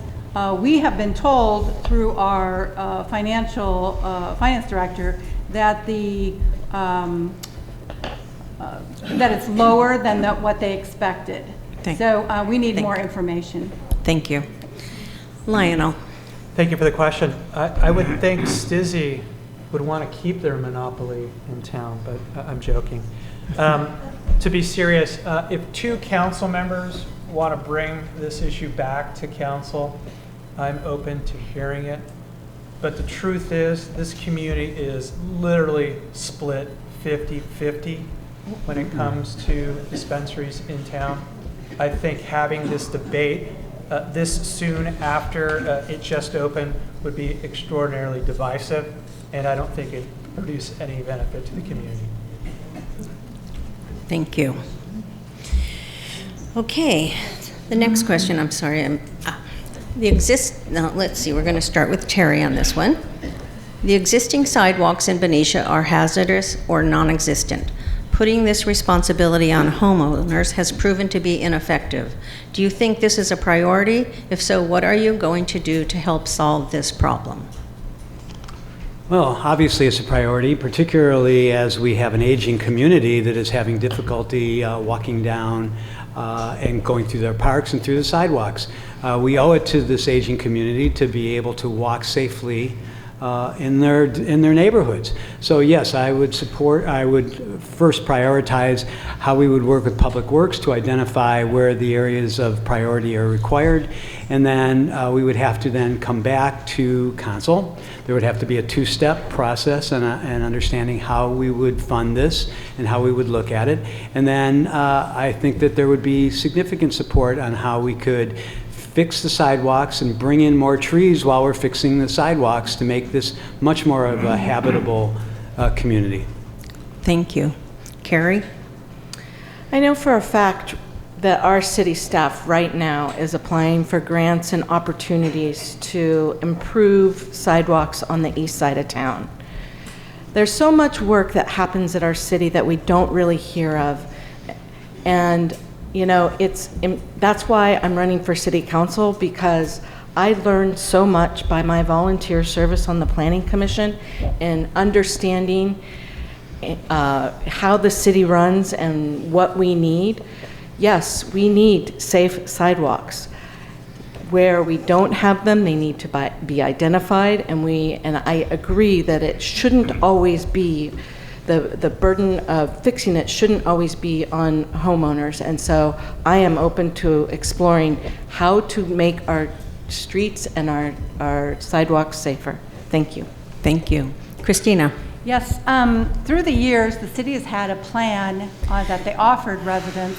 we have been told through our finance director that that it's lower than what they expected. So we need more information. Thank you. Lionel? Thank you for the question. I would think Stizzy would want to keep their monopoly in town, but I'm joking. To be serious, if 2 council members want to bring this issue back to council, I'm open to hearing it. But the truth is, this community is literally split 50-50 when it comes to dispensaries in town. I think having this debate this soon after it just opened would be extraordinarily divisive, and I don't think it produce any benefit to the community. Thank you. Okay, the next question, I'm sorry. Let's see, we're going to start with Terry on this one. The existing sidewalks in Benicia are hazardous or non-existent. Putting this responsibility on homeowners has proven to be ineffective. Do you think this is a priority? If so, what are you going to do to help solve this problem? Well, obviously it's a priority, particularly as we have an aging community that is having difficulty walking down and going through their parks and through the sidewalks. We owe it to this aging community to be able to walk safely in their neighborhoods. So yes, I would first prioritize how we would work with Public Works to identify where the areas of priority are required, and then we would have to then come back to council. There would have to be a 2-step process and understanding how we would fund this and how we would look at it. And then I think that there would be significant support on how we could fix the sidewalks and bring in more trees while we're fixing the sidewalks to make this much more of a habitable community. Thank you. Carrie? I know for a fact that our city staff right now is applying for grants and opportunities to improve sidewalks on the east side of town. There's so much work that happens at our city that we don't really hear of. And you know, that's why I'm running for city council, because I learned so much by my volunteer service on the planning commission and understanding how the city runs and what we need. Yes, we need safe sidewalks. Where we don't have them, they need to be identified, and I agree that it shouldn't always be the burden of fixing it shouldn't always be on homeowners. And so I am open to exploring how to make our streets and our sidewalks safer. Thank you. Thank you. Christina? Yes, through the years, the city has had a plan that they offered residents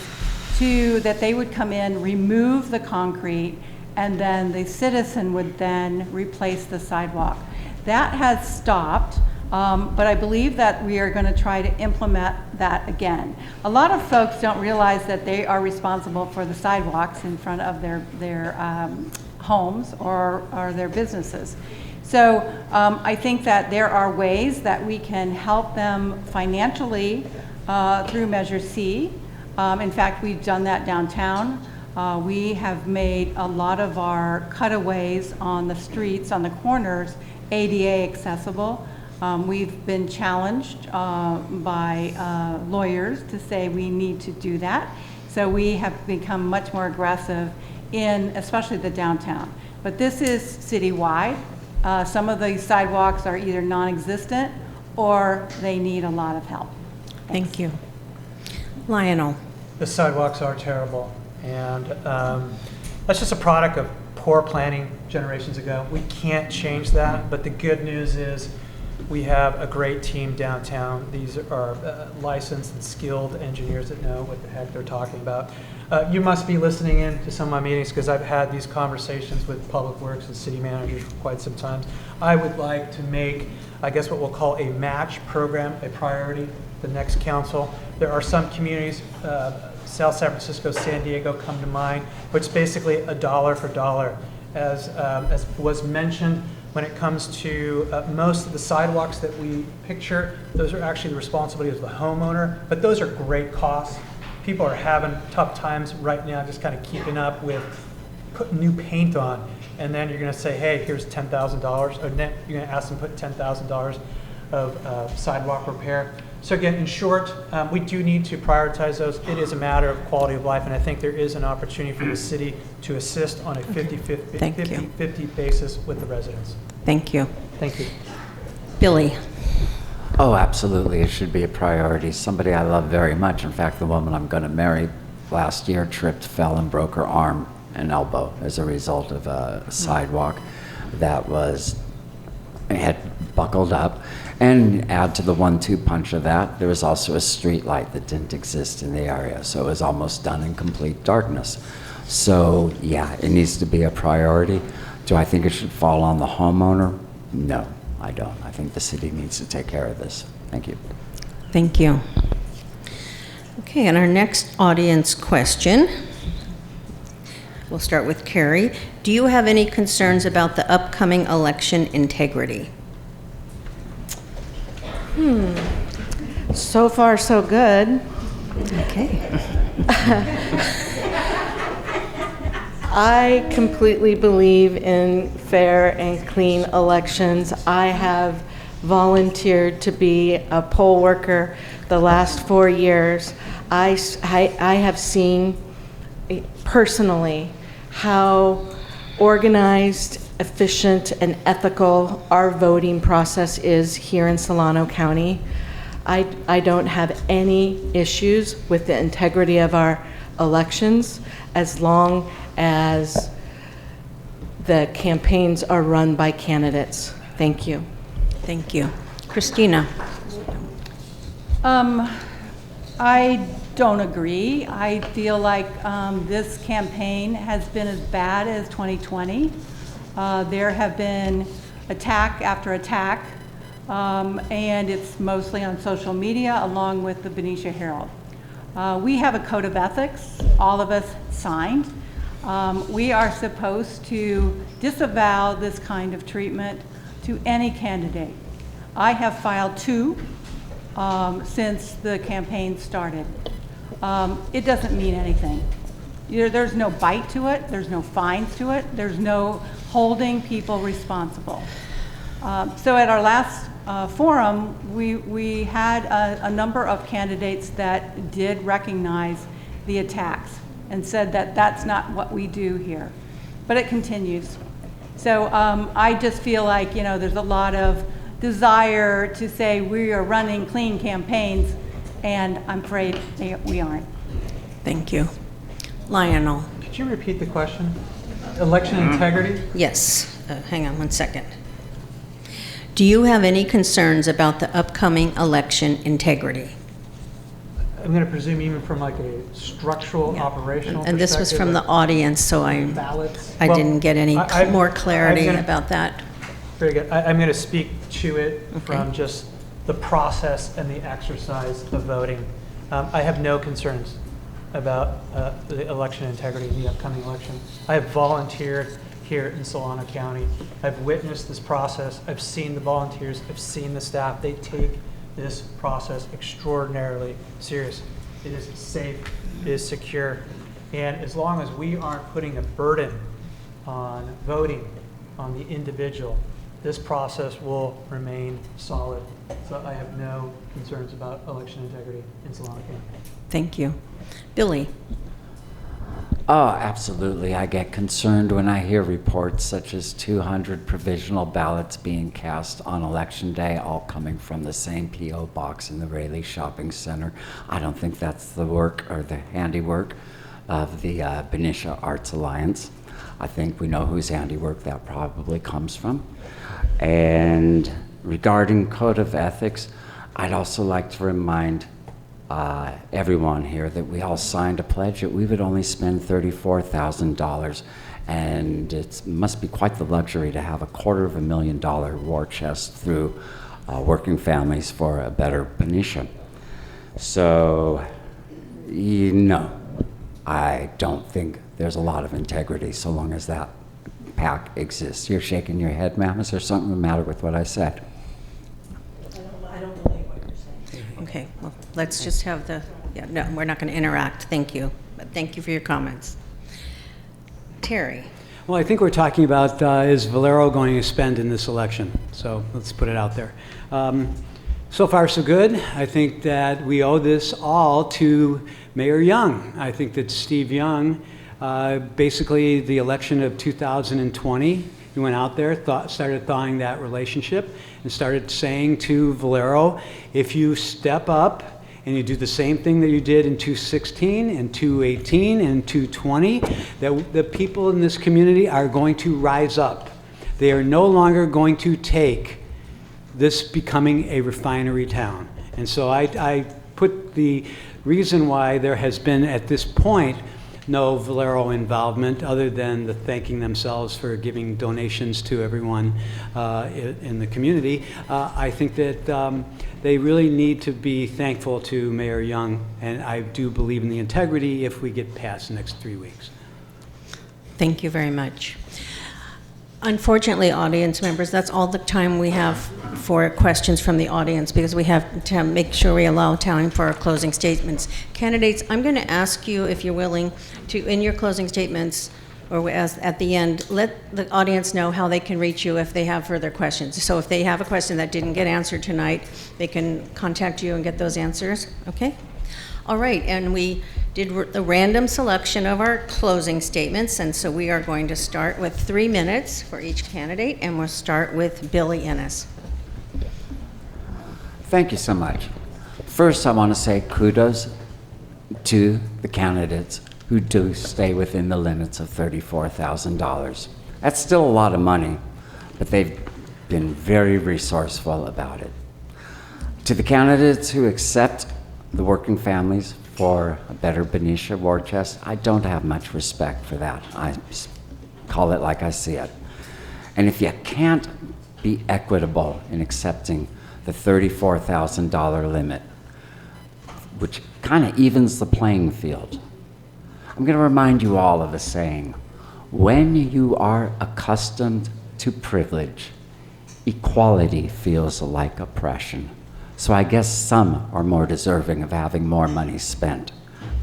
that they would come in, remove the concrete, and then the citizen would then replace the sidewalk. That has stopped. But I believe that we are going to try to implement that again. A lot of folks don't realize that they are responsible for the sidewalks in front of their homes or their businesses. So I think that there are ways that we can help them financially through Measure C. In fact, we've done that downtown. We have made a lot of our cutaways on the streets, on the corners, ADA accessible. We've been challenged by lawyers to say we need to do that. So we have become much more aggressive in especially the downtown. But this is citywide, Some of these sidewalks are either non-existent or they need a lot of help. Thank you. Lionel. The sidewalks are terrible, and that's just a product of poor planning generations ago. We can't change that, but the good news is we have a great team downtown. These are licensed and skilled engineers that know what the heck they're talking about. You must be listening in to some of my meetings because I've had these conversations with Public Works and city managers for quite some time. I would like to make, I guess, what we'll call a match program a priority the next council. There are some communities, South San Francisco, San Diego come to mind, which is basically a dollar for dollar. As was mentioned, when it comes to most of the sidewalks that we picture, those are actually the responsibility of the homeowner, but those are great costs. People are having tough times right now just kind of keeping up with putting new paint on, and then you're going to say, hey, here's $10,000, or then you're going to ask them to put $10,000 of sidewalk repair. So again, in short, we do need to prioritize those. It is a matter of quality of life, and I think there is an opportunity for the city to assist on a 50-50 basis with the residents. Thank you. Thank you. Billy. Oh, absolutely. It should be a priority. Somebody I love very much. In fact, the woman I'm going to marry last year tripped, fell, and broke her arm and elbow as a result of a sidewalk that had buckled up. And add to the 1-2 punch of that, there was also a street light that didn't exist in the area. So it was almost done in complete darkness. So yeah, it needs to be a priority. Do I think it should fall on the homeowner? No, I don't. I think the city needs to take care of this. Thank you. Thank you. Okay, and our next audience question, we'll start with Carrie. Do you have any concerns about the upcoming election integrity? So far, so good. Okay. I completely believe in fair and clean elections. I have volunteered to be a poll worker the last 4 years. I have seen personally how organized, efficient, and ethical our voting process is here in Solano County. I don't have any issues with the integrity of our elections as long as the campaigns are run by candidates. Thank you. Thank you. Christina. I don't agree. I feel like this campaign has been as bad as 2020. There have been attack after attack, and it's mostly on social media along with the Benicia Herald. We have a code of ethics, all of us signed. We are supposed to disavow this kind of treatment to any candidate. I have filed 2 since the campaign started. It doesn't mean anything. There's no bite to it, there's no fines to it, there's no holding people responsible. So at our last forum, we had a number of candidates that did recognize the attacks and said that that's not what we do here, but it continues. So I just feel like, there's a lot of desire to say we are running clean campaigns, and I'm afraid we aren't. Thank you. Lionel. Could you repeat the question? Election integrity? Yes. Hang on one second. Do you have any concerns about the upcoming election integrity? I'm going to presume even from like a structural, operational And this was perspective, from the audience, so I Well, didn't get any more clarity I'm gonna- about that. Very good. I'm going to speak to it from just the process and the exercise of voting. I have no concerns about the election integrity in the upcoming election. I have volunteered here in Solano County. I've witnessed this process. I've seen the volunteers. I've seen the staff. They take this process extraordinarily serious. It is safe. It is secure. And as long as we aren't putting a burden on voting on the individual, this process will remain solid. So I have no concerns about election integrity in Solano County. Thank you. Billy. Oh, absolutely. I get concerned when I hear reports such as 200 provisional ballots being cast on Election Day, all coming from the same P.O. box in the Raleigh Shopping Center. I don't think that's the work or the handiwork of the Benicia Arts Alliance. I think we know whose handiwork that probably comes from. And regarding code of ethics, I'd also like to remind everyone here that we all signed a pledge that we would only spend $34,000, and it must be quite the luxury to have a $250,000 war chest through Working Families for a Better Benicia. So, I don't think there's a lot of integrity so long as that PAC exists. You're shaking your head, ma'am. Is there something the matter with what I said? I don't believe what you're saying. Okay, well, let's just have no, we're not going to interact. Thank you. But thank you for your comments. Terry. Well, I think we're talking about is Valero going to spend in this election? So let's put it out there. So far, so good. I think that we owe this all to Mayor Young. I think that Steve Young, basically the election of 2020, he went out there, started thawing that relationship, and started saying to Valero, if you step up and you do the same thing that you did in 2016 and 2018 and 2020, that the people in this community are going to rise up. They are no longer going to take this becoming a refinery town. And so I put the reason why there has been, at this point, no Valero involvement other than the thanking themselves for giving donations to everyone in the community. I think that they really need to be thankful to Mayor Young, and I do believe in the integrity if we get past the next 3 weeks. Thank you very much. Unfortunately, audience members, that's all the time we have for questions from the audience, because we have to make sure we allow time for our closing statements. Candidates, I'm going to ask you, if you're willing, to, in your closing statements, or as at the end, let the audience know how they can reach you if they have further questions. So if they have a question that didn't get answered tonight, they can contact you and get those answers, okay? All right, and we did the random selection of our closing statements, and so we are going to start with 3 minutes for each candidate, and we'll start with Billy Ennis. Thank you so much. First, I want to say kudos to the candidates who do stay within the limits of $34,000. That's still a lot of money, but they've been very resourceful about it. To the candidates who accept the Working Families for a Better Benicia war chest, I don't have much respect for that. I call it like I see it. And if you can't be equitable in accepting the $34,000 limit, which kind of evens the playing field, I'm going to remind you all of a saying. When you are accustomed to privilege, equality feels like oppression. So I guess some are more deserving of having more money spent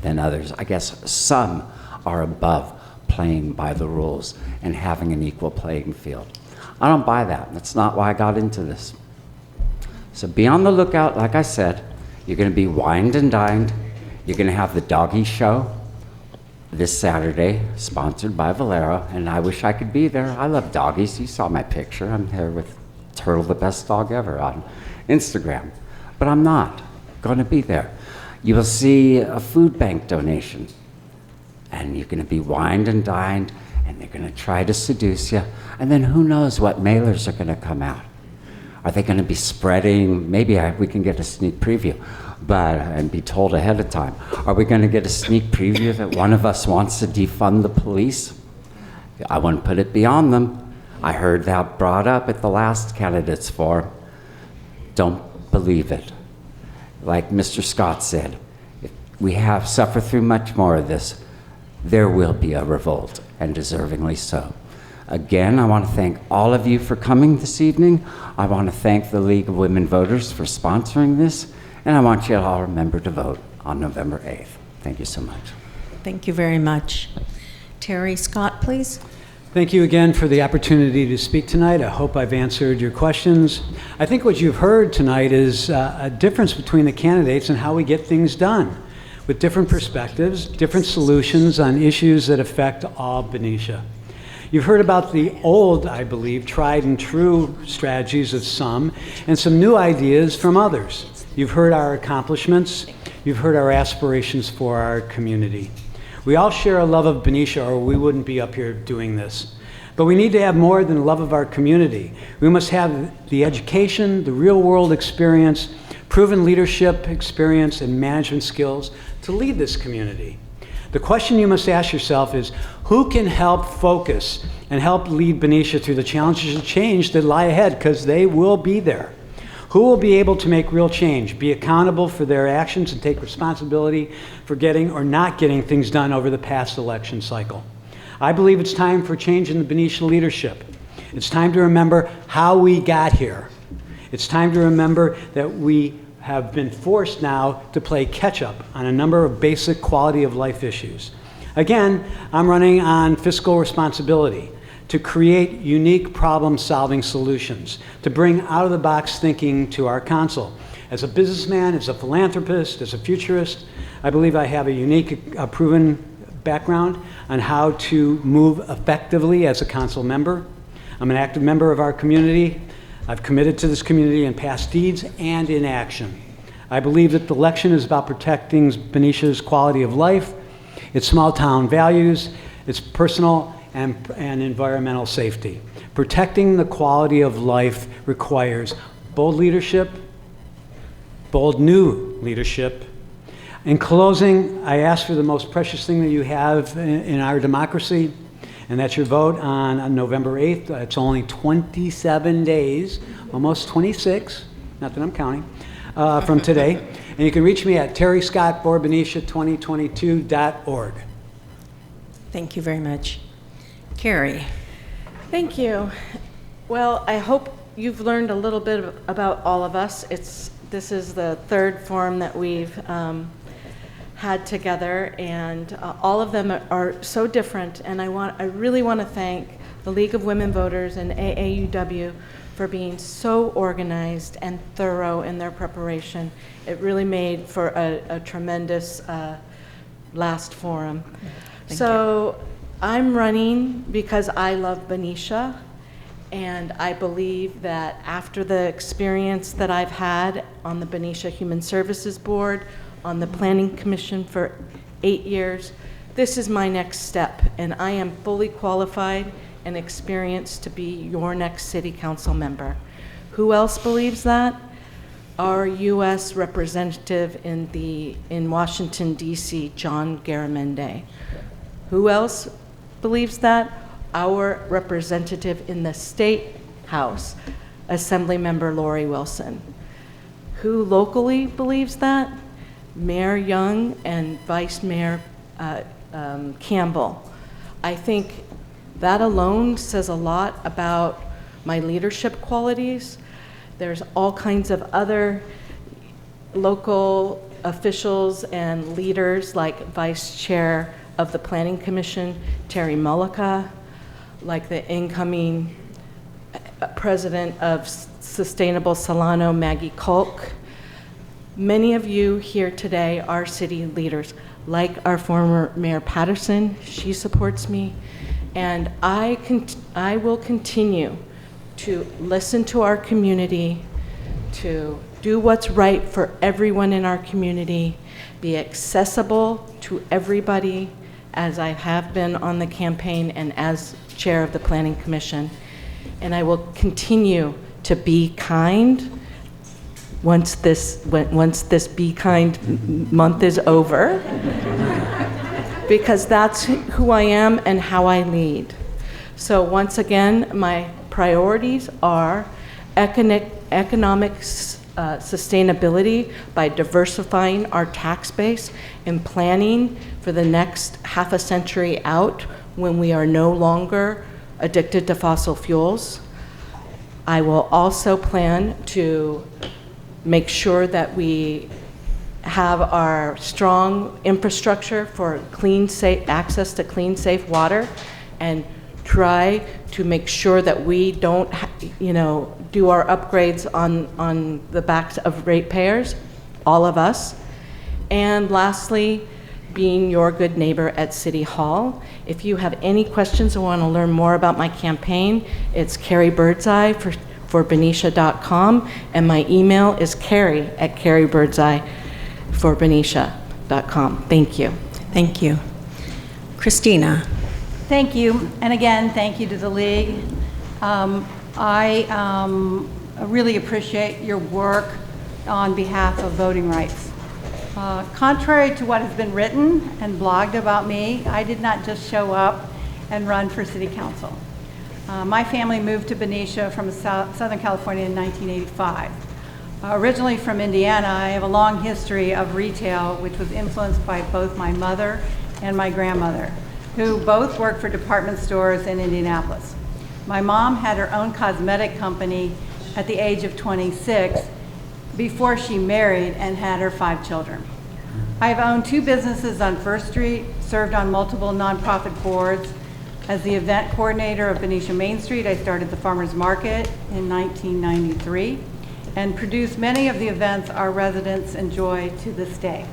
than others. I guess some are above playing by the rules and having an equal playing field. I don't buy that. That's not why I got into this. So be on the lookout, like I said. You're going to be wined and dined. You're going to have the doggy show this Saturday, sponsored by Valero, and I wish I could be there. I love doggies. You saw my picture. I'm here with Turtle, the best dog ever, on Instagram. But I'm not going to be there. You will see a food bank donation, and you're going to be wined and dined, and they're going to try to seduce you, and then who knows what mailers are going to come out. Are they going to be spreading, maybe we can get a sneak preview, and be told ahead of time. Are we going to get a sneak preview that one of us wants to defund the police? I wouldn't put it beyond them. I heard that brought up at the last candidates forum. Don't believe it. Like Mr. Scott said, if we have suffered through much more of this, there will be a revolt, and deservingly so. Again, I want to thank all of you for coming this evening. I want to thank the League of Women Voters for sponsoring this, and I want you to all remember to vote on November 8th. Thank you so much. Thank you very much. Terry Scott, please. Thank you again for the opportunity to speak tonight. I hope I've answered your questions. I think what you've heard tonight is a difference between the candidates and how we get things done. with different perspectives, different solutions on issues that affect all Benicia. You've heard about the old, I believe, tried and true strategies of some, and some new ideas from others. You've heard our accomplishments. You've heard our aspirations for our community. We all share a love of Benicia, or we wouldn't be up here doing this. But we need to have more than a love of our community. We must have the education, the real-world experience, proven leadership experience, and management skills to lead this community. The question you must ask yourself is, who can help focus and help lead Benicia through the challenges of change that lie ahead, because they will be there? Who will be able to make real change, be accountable for their actions, and take responsibility for getting or not getting things done over the past election cycle? I believe it's time for change in the Benicia leadership. It's time to remember how we got here. It's time to remember that we have been forced now to play catch-up on a number of basic quality of life issues. Again, I'm running on fiscal responsibility, to create unique problem-solving solutions, to bring out-of-the-box thinking to our council. As a businessman, as a philanthropist, as a futurist, I believe I have a unique, proven background on how to move effectively as a council member. I'm an active member of our community. I've committed to this community in past deeds and in action. I believe that the election is about protecting Benicia's quality of life, its small town values, its personal and environmental safety. Protecting the quality of life requires bold leadership, bold new leadership. In closing, I ask for the most precious thing that you have in our democracy, and that's your vote on November 8th. It's only 27 days, almost 26, not that I'm counting, from today. And you can reach me at terryscottforbenicia2022.org. Thank you very much. Carrie. Thank you. Well, I hope you've learned a little bit about all of us. This is the third forum that we've had together, and all of them are so different. And I really want to thank the League of Women Voters and AAUW for being so organized and thorough in their preparation. It really made for a tremendous last forum. So I'm running because I love Benicia, and I believe that after the experience that I've had on the Benicia Human Services Board, on the Planning Commission for 8 years, this is my next step, and I am fully qualified and experienced to be your next city council member. Who else believes that? Our U.S. representative in Washington, D.C., John Garamendi. Who else believes that? Our representative in the State House, Assemblymember Lori Wilson. Who locally believes that? Mayor Young and Vice Mayor Campbell. I think that alone says a lot about my leadership qualities. There's all kinds of other local officials and leaders, like Vice Chair of the Planning Commission, Terry Mullica, like the incoming President of Sustainable Solano, Maggie Kulk. Many of you here today are city leaders, like our former Mayor Patterson. She supports me. And I will continue to listen to our community, to do what's right for everyone in our community, be accessible to everybody, as I have been on the campaign and as chair of the Planning Commission. And I will continue to be kind once this Be Kind month is over, because that's who I am and how I lead. So once again, my priorities are economic sustainability by diversifying our tax base and planning for the next half a century out when we are no longer addicted to fossil fuels. I will also plan to make sure that we have our strong infrastructure for clean, safe access to clean, safe water, and try to make sure that we don't, do our upgrades on the backs of ratepayers, all of us. And lastly, being your good neighbor at City Hall. If you have any questions or want to learn more about my campaign, it's Carrie Birdseye for Benicia.com, and my email is carrie@carriebirdseye4Benicia.com. Thank you. Thank you. Christina. Thank you, and again, thank you to the League. I really appreciate your work on behalf of voting rights. Contrary to what has been written and blogged about me, I did not just show up and run for City Council. My family moved to Benicia from Southern California in 1985. Originally from Indiana, I have a long history of retail, which was influenced by both my mother and my grandmother, who both worked for department stores in Indianapolis. My mom had her own cosmetic company at the age of 26 before she married and had her 5 children. I have owned 2 businesses on First Street, served on multiple nonprofit boards. As the event coordinator of Benicia Main Street, I started the Farmers Market in 1993 and produced many of the events our residents enjoy to this day.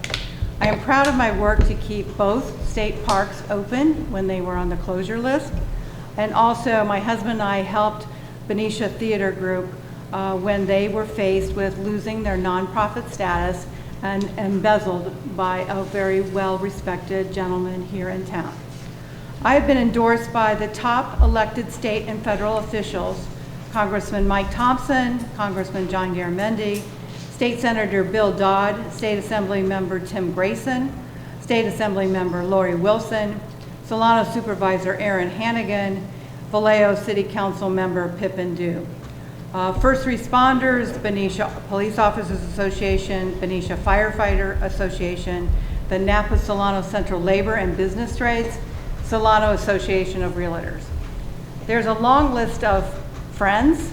I am proud of my work to keep both state parks open when they were on the closure list. And also, my husband and I helped Benicia Theater Group when they were faced with losing their nonprofit status and embezzled by a very well-respected gentleman here in town. I have been endorsed by the top elected state and federal officials, Congressman Mike Thompson, Congressman John Garamendi, State Senator Bill Dodd, State Assembly Member Tim Grayson, State Assembly Member Lori Wilson, Solano Supervisor Aaron Hannigan, Vallejo City Council Member Pippin Dew. First responders, Benicia Police Officers Association, Benicia Firefighter Association, the Napa Solano Central Labor and Business Trades, Solano Association of Realtors. There's a long list of friends,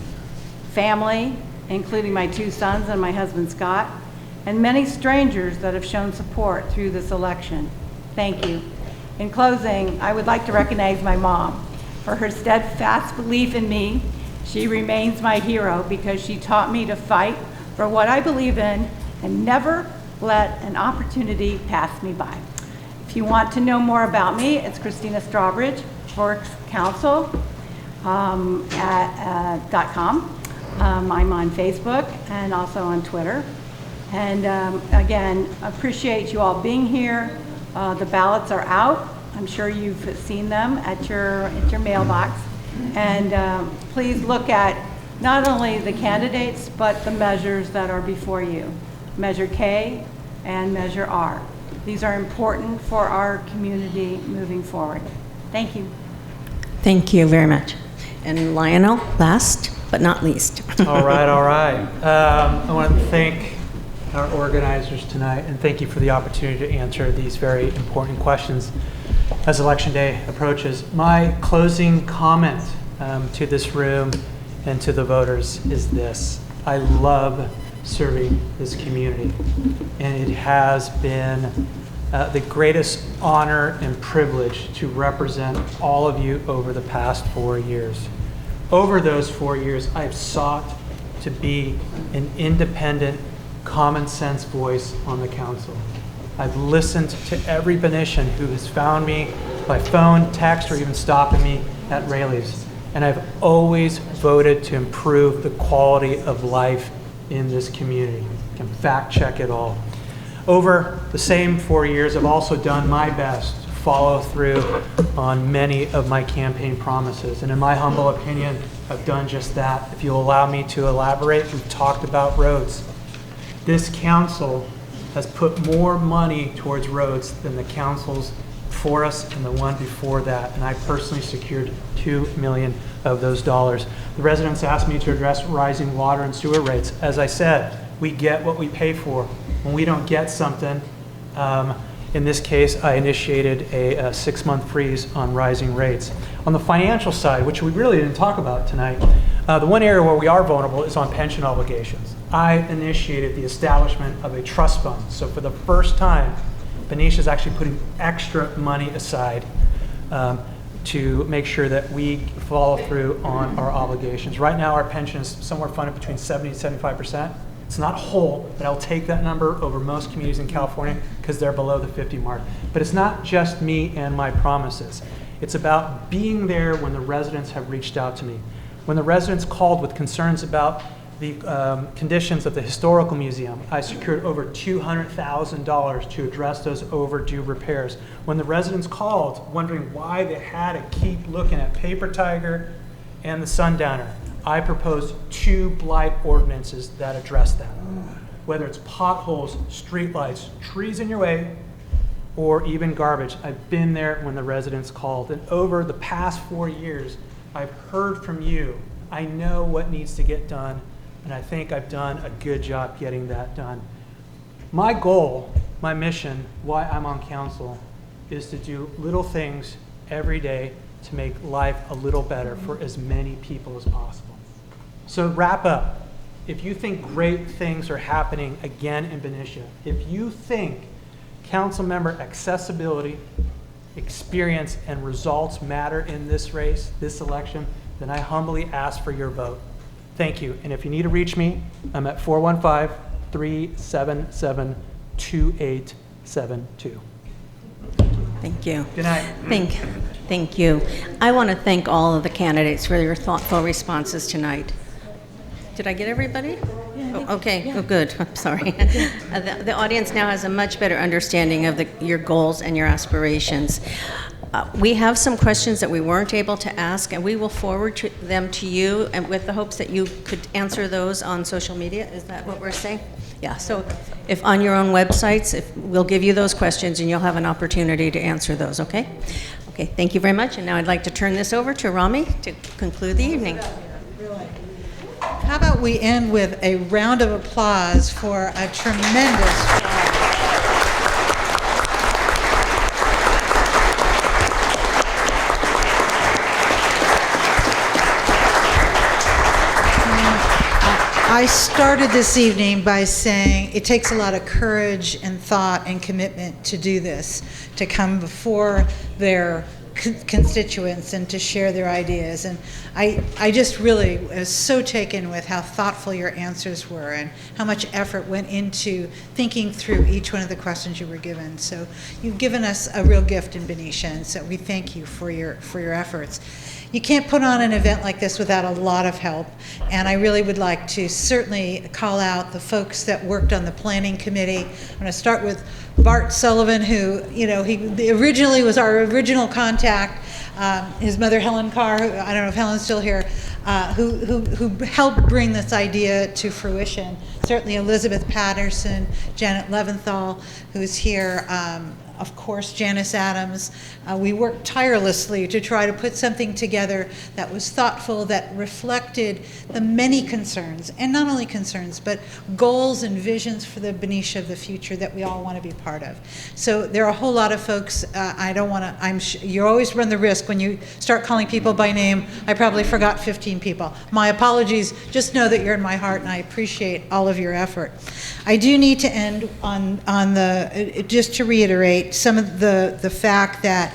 family, including my 2 sons and my husband Scott, and many strangers that have shown support through this election. Thank you. In closing, I would like to recognize my mom for her steadfast belief in me. She remains my hero because she taught me to fight for what I believe in and never let an opportunity pass me by. If you want to know more about me, it's Christina Strawbridge, Works Council .com. I'm on Facebook and also on Twitter. And again, appreciate you all being here. The ballots are out. I'm sure you've seen them at your mailbox. And please look at not only the candidates, but the measures that are before you, Measure K and Measure R. These are important for our community moving forward. Thank you. Thank you very much. And Lionel, last but not least. All right, all right. I want to thank our organizers tonight and thank you for the opportunity to answer these very important questions as Election Day approaches. My closing comment to this room and to the voters is this. I love serving this community, and it has been the greatest honor and privilege to represent all of you over the past 4 years. Over those 4 years, I've sought to be an independent, common sense voice on the council. I've listened to every Benician who has found me by phone, text, or even stopping me at Rayleigh's. And I've always voted to improve the quality of life in this community. You can fact check it all. Over the same 4 years, I've also done my best to follow through on many of my campaign promises. And in my humble opinion, I've done just that. If you'll allow me to elaborate, we've talked about roads. This council has put more money towards roads than the councils before us and the one before that. And I personally secured $2 million of those dollars. The residents asked me to address rising water and sewer rates. As I said, we get what we pay for. When we don't get something, in this case, I initiated a 6-month freeze on rising rates. On the financial side, which we really didn't talk about tonight, the one area where we are vulnerable is on pension obligations. I initiated the establishment of a trust fund. So for the first time, Benicia is actually putting extra money aside to make sure that we follow through on our obligations. Right now, our pension is somewhere funded between 70 and 75%. It's not whole, but I'll take that number over most communities in California because they're below the 50 mark. But it's not just me and my promises. It's about being there when the residents have reached out to me. When the residents called with concerns about the conditions of the Historical Museum, I secured over $200,000 to address those overdue repairs. When the residents called wondering why they had to keep looking at Paper Tiger and the Sundowner, I proposed 2 blight ordinances that address that. Whether it's potholes, streetlights, trees in your way, or even garbage, I've been there when the residents called. And over the past 4 years, I've heard from you. I know what needs to get done, and I think I've done a good job getting that done. My goal, my mission, why I'm on council, is to do little things every day to make life a little better for as many people as possible. So wrap up. If you think great things are happening again in Benicia, if you think council member accessibility, experience, and results matter in this race, this election, then I humbly ask for your vote. Thank you. And if you need to reach me, I'm at 415-377-2872. Thank you. Good night. Thank you. I want to thank all of the candidates for your thoughtful responses tonight. Did I get everybody? Oh, okay. Oh, good. I'm sorry. The audience now has a much better understanding of your goals and your aspirations. We have some questions that we weren't able to ask, and we will forward them to you, and with the hopes that you could answer those on social media. Is that what we're saying? Yeah. So, if on your own websites, we'll give you those questions, and you'll have an opportunity to answer those. Okay. Okay. Thank you very much. And now I'd like to turn this over to Rami to conclude the evening. How about we end with a round of applause for a tremendous job. I started this evening by saying it takes a lot of courage and thought and commitment to do this, to come before their constituents and to share their ideas. And I just really was so taken with how thoughtful your answers were and how much effort went into thinking through each one of the questions you were given. So you've given us a real gift in Benicia, and so we thank you for your efforts. You can't put on an event like this without a lot of help, and I really would like to certainly call out the folks that worked on the planning committee. I'm going to start with Bart Sullivan, who, he originally was our original contact. His mother, Helen Carr, who, I don't know if Helen's still here, who helped bring this idea to fruition. Certainly Elizabeth Patterson, Janet Leventhal, who's here, of course, Janice Adams. We worked tirelessly to try to put something together that was thoughtful, that reflected the many concerns, and not only concerns, but goals and visions for the Benicia of the future that we all want to be part of. So there are a whole lot of folks. You always run the risk when you start calling people by name. I probably forgot 15 people. My apologies. Just know that you're in my heart, and I appreciate all of your effort. I do need to end on just to reiterate some of the fact that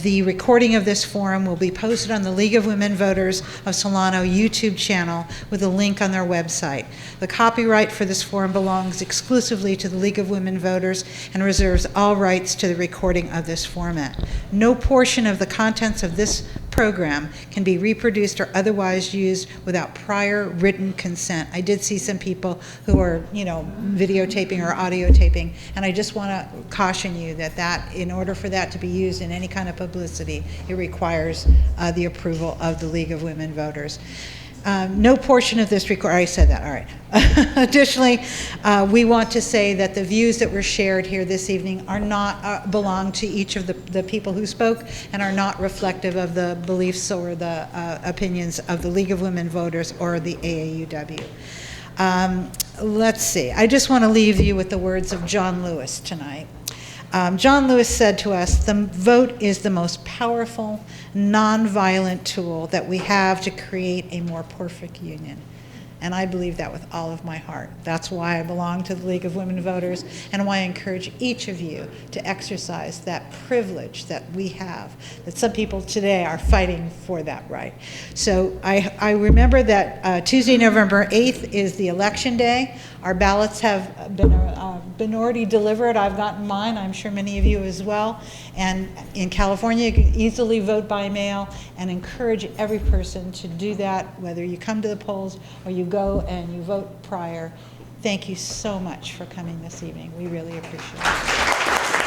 the recording of this forum will be posted on the League of Women Voters of Solano YouTube channel with a link on their website. The copyright for this forum belongs exclusively to the League of Women Voters and reserves all rights to the recording of this format. No portion of the contents of this program can be reproduced or otherwise used without prior written consent. I did see some people who are, videotaping or audio taping, and I just want to caution you that in order for that to be used in any kind of publicity, it requires the approval of the League of Women Voters. No portion of this I said that, all right. Additionally, we want to say that the views that were shared here this evening are not belong to each of the people who spoke and are not reflective of the beliefs or the opinions of the League of Women Voters or the AAUW. Let's see. I just want to leave you with the words of John Lewis tonight. John Lewis said to us, "The vote is the most powerful, nonviolent tool that we have to create a more perfect union." And I believe that with all of my heart. That's why I belong to the League of Women Voters, and why I encourage each of you to exercise that privilege that we have, that some people today are fighting for that right. So I remember that Tuesday, November 8th is the election day. Our ballots have been already delivered. I've gotten mine. I'm sure many of you as well. And in California, you can easily vote by mail, and encourage every person to do that, whether you come to the polls or you go and you vote prior. Thank you so much for coming this evening. We really appreciate it.